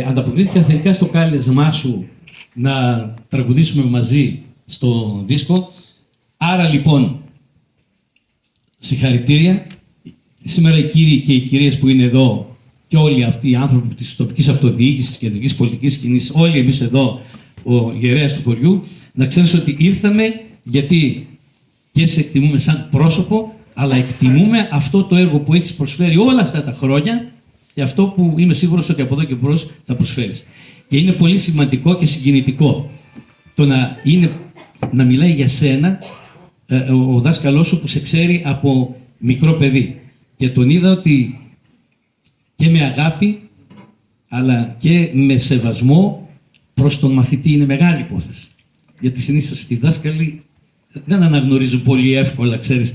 ανταποκρίθηκα θετικά στο κάλεσμά σου να τραγουδήσουμε μαζί στο δίσκο. Άρα λοιπόν, συγχαρητήρια. Σήμερα οι κύριοι και οι κυρίες που είναι εδώ και όλοι αυτοί οι άνθρωποι της τοπικής αυτοδιοίκησης, της κεντρικής πολιτικής σκηνής, όλοι εμείς εδώ, ο γερέας του χωριού, να ξέρεις ότι ήρθαμε γιατί και σε εκτιμούμε σαν πρόσωπο, αλλά εκτιμούμε αυτό το έργο που έχεις προσφέρει όλα αυτά τα χρόνια και αυτό που είμαι σίγουρος ότι από εδώ και μπρος θα προσφέρεις. Και είναι πολύ σημαντικό και συγκινητικό το να μιλάει για σένα ο δάσκαλός σου που σε ξέρει από μικρό παιδί. Και τον είδα ότι και με αγάπη, αλλά και με σεβασμό προς τον μαθητή είναι μεγάλη υπόθεση. Γιατί συνήθως οι δάσκαλοι δεν αναγνωρίζουν πολύ εύκολα, ξέρεις,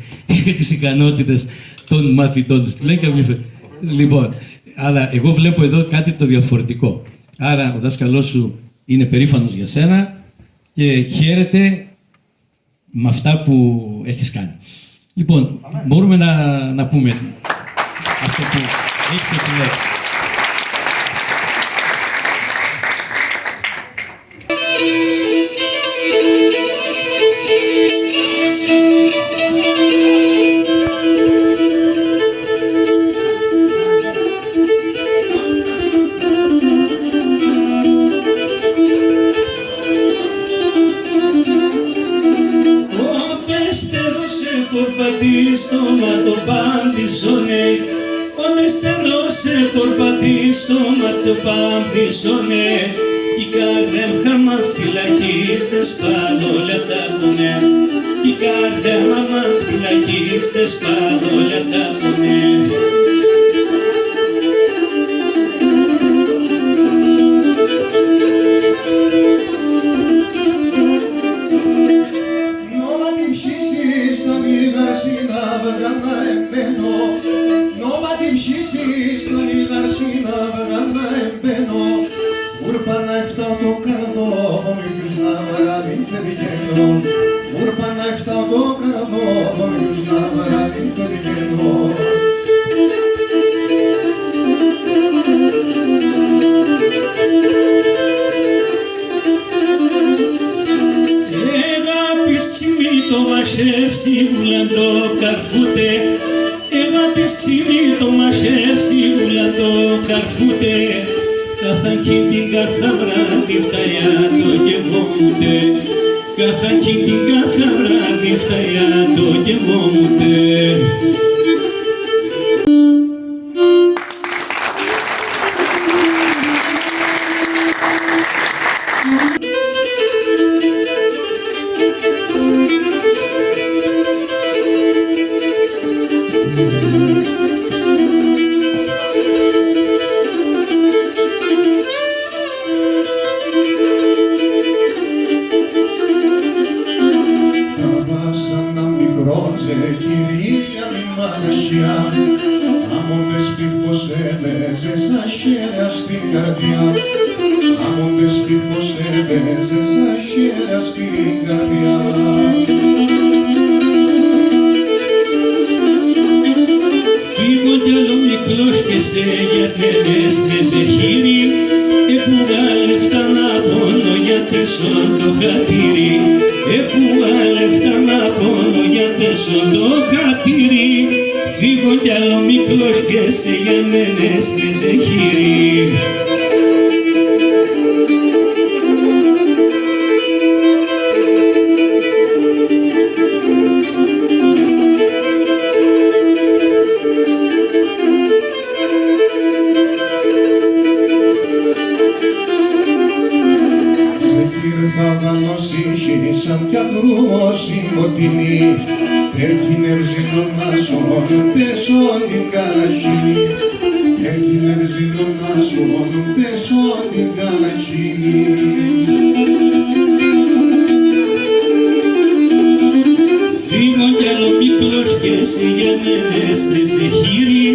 τις ικανότητες των μαθητών τους. Λέει καμία φορά. Λοιπόν, αλλά εγώ βλέπω εδώ κάτι το διαφορετικό. Άρα ο δάσκαλός σου είναι περήφανος για σένα και χαίρεται με αυτά που έχεις κάνει. Λοιπόν, μπορούμε να πούμε αυτό που έχεις επιλέξει. Το παμπισόνε κι καρδιά μου χαμά φυλακίστες παρόλα τα πουνε κι καρδιά μου χαμά φυλακίστες παρόλα τα πουνε. Νόμα την ψήσεις στον ηγαρσίνα βεγάνα εμπαίνω. Νόμα την ψήσεις στον ηγαρσίνα βεγάνα εμπαίνω. Ούρπα να εφτάω το καρδό, μομιούς να βράδυν θα πηγαίνω. Ούρπα να εφτάω το καρδό, μομιούς να βράδυν θα πηγαίνω. Το μαχαίρι βουλαντό καρφούτε, έγαπης ξύμι το μαχαίρι βουλαντό καρφούτε, καθακί την κάθε βράδυ φταιά το γεμόμουτε, καθακί την κάθε βράδυ φταιά το γεμόμουτε. Χειρίλια μη μαλασιά, άμοντες πίχος έβαιζες αχέρα στην καρδιά, άμοντες πίχος έβαιζες αχέρα στην καρδιά. Φύγω κι άλλο μικρός και σε γιατρές με χείρι, έπουγα λεφτά να πόνο για τέσσον το χατήρι, έπουγα λεφτά να πόνο για τέσσον το χατήρι, φύγω κι άλλο μικρός και σε γιαμένες με χείρι. Σαν κι ακρούω συμποτινή, τέλκινευζε τον άσον, πέσον την καλαχίνη, τέλκινευζε τον άσον, πέσον την καλαχίνη. Φύγω κι άλλο μικρός και σε γιαμένες με χείρι,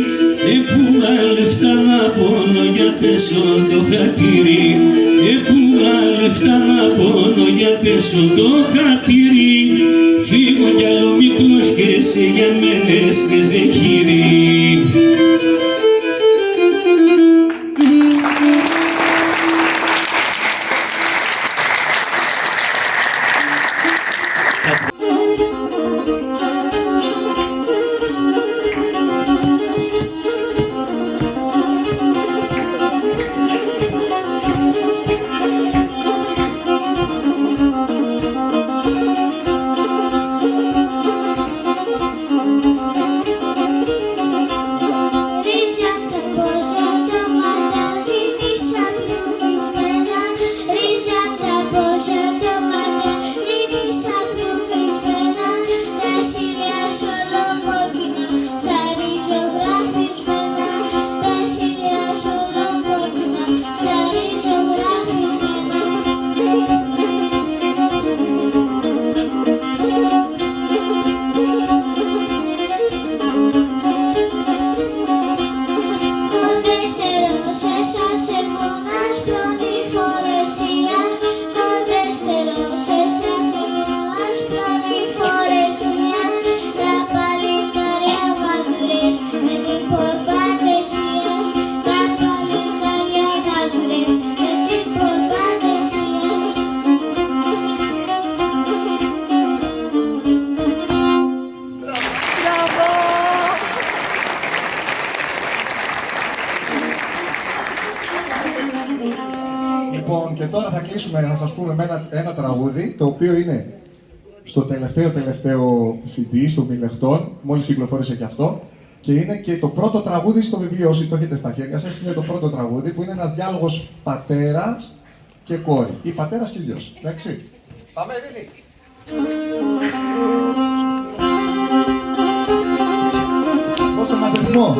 έπουγα λεφτά να πόνο για πέσον το χατήρι, έπουγα λεφτά να πόνο για πέσον το χατήρι, φύγω κι άλλο μικρός και σε γιαμένες με χείρι. πούμε με ένα τραγούδι το οποίο είναι στο τελευταίο CD, στο Μιλεχτών, μόλις κυκλοφόρησε και αυτό. Και είναι και το πρώτο τραγούδι στο βιβλίο, όσοι το έχετε στα χέρια σας, είναι το πρώτο τραγούδι που είναι ένας διάλογος πατέρας και κόρη. Ή πατέρας και γιος. Εντάξει. Πάμε, Ειρήνη. Δώστε μας ρυθμό.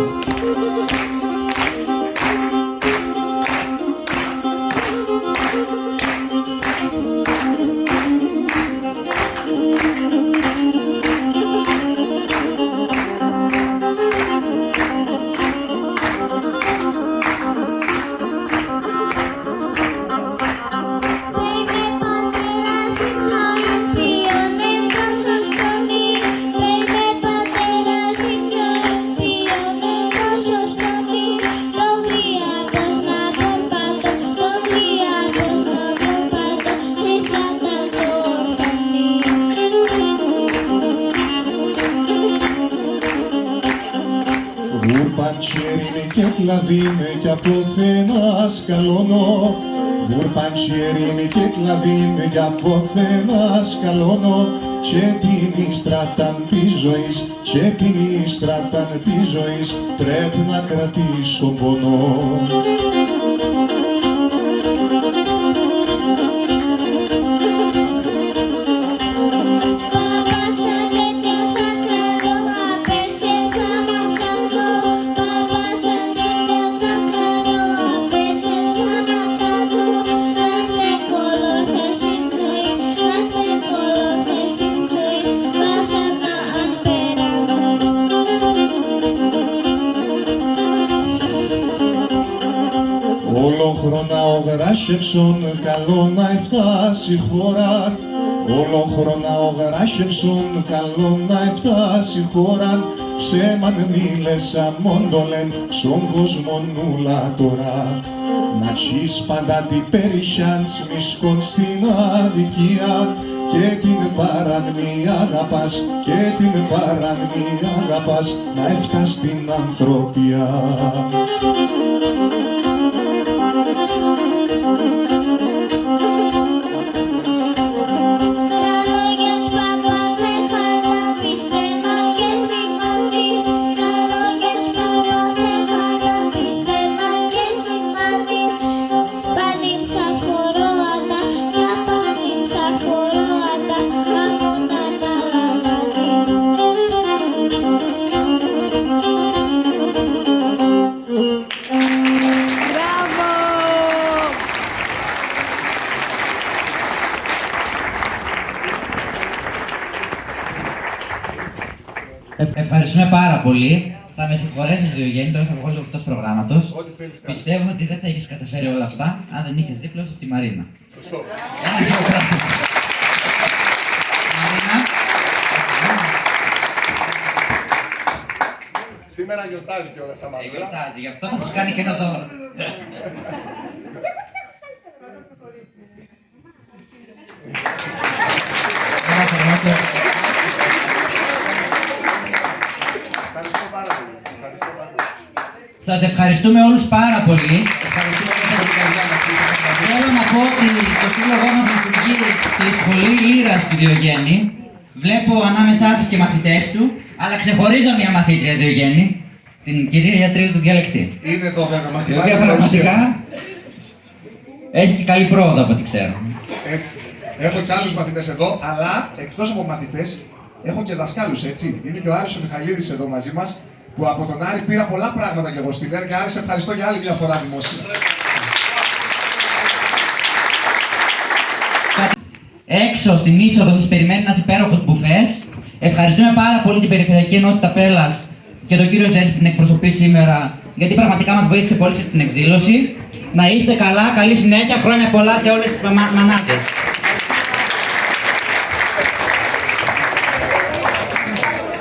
Γουρπαντσιέρι και κλαδί με κι από θένα σκαλώνω. Γουρπαντσιέρι και κλαδί με κι από θένα σκαλώνω. Και την ίστραταν της ζωής, και την ίστραταν της ζωής, πρέπει να κρατήσω πονό. Ολόχρονα ο γράσευσον καλό να εφτάσει χώρα. Ολόχρονα ο γράσευσον καλό να εφτάσει χώρα. Ψέμαν μίλεσα μόντολεν στον κόσμο νουλά τώρα. Να τσις πάντα την περισιάντς μισκόν στην αδικία. Και την παραγμή αγαπάς, και την παραγμή αγαπάς, να έφτας στην ανθρωπιά. Ευχαριστούμε πάρα πολύ. Θα με συγχωρέσεις, Διογέννη, τώρα θα βγω λίγο εκτός προγράμματος. Πιστεύω ότι δεν θα έχεις καταφέρει όλα αυτά αν δεν είχες δίπλα σου τη Μαρίνα. Σωστό. Μαρίνα. Σήμερα γιορτάζει κιόλας άμα Γιορτάζει, γι' αυτό θα σας κάνει και ένα δώρο. Σας ευχαριστούμε όλους πάρα πολύ. Θέλω να πω ότι το σύλλογό μας λειτουργεί στη Σχολή Λύρας του Διογέννη. Βλέπω ανάμεσά σας και μαθητές του, αλλά ξεχωρίζω μια μαθήτρια Διογέννη, την κυρία Ιατρίου του Διαλεκτή. Είναι εδώ βέβαια, μας Η οποία πραγματικά έχει και καλή πρόοδο από ό,τι ξέρω. Έτσι. Έχω και άλλους μαθητές εδώ, αλλά εκτός από μαθητές έχω και δασκάλους, έτσι. Είναι και ο Άρης ο Μιχαλίδης εδώ μαζί μας, που από τον Άρη πήρα πολλά πράγματα και εγώ στην ΕΡ και Άρη, σε ευχαριστώ για άλλη μια φορά δημόσια. Έξω στην είσοδο σας περιμένει ένας υπέροχος μπουφές. Ευχαριστούμε πάρα πολύ την Περιφερειακή Ενότητα Πέλλας και τον κύριο Ζέλη που την εκπροσωπεί σήμερα, γιατί πραγματικά μας βοήθησε πολύ σε την εκδήλωση. Να είστε καλά, καλή συνέχεια, χρόνια πολλά σε όλες τις μανάδες.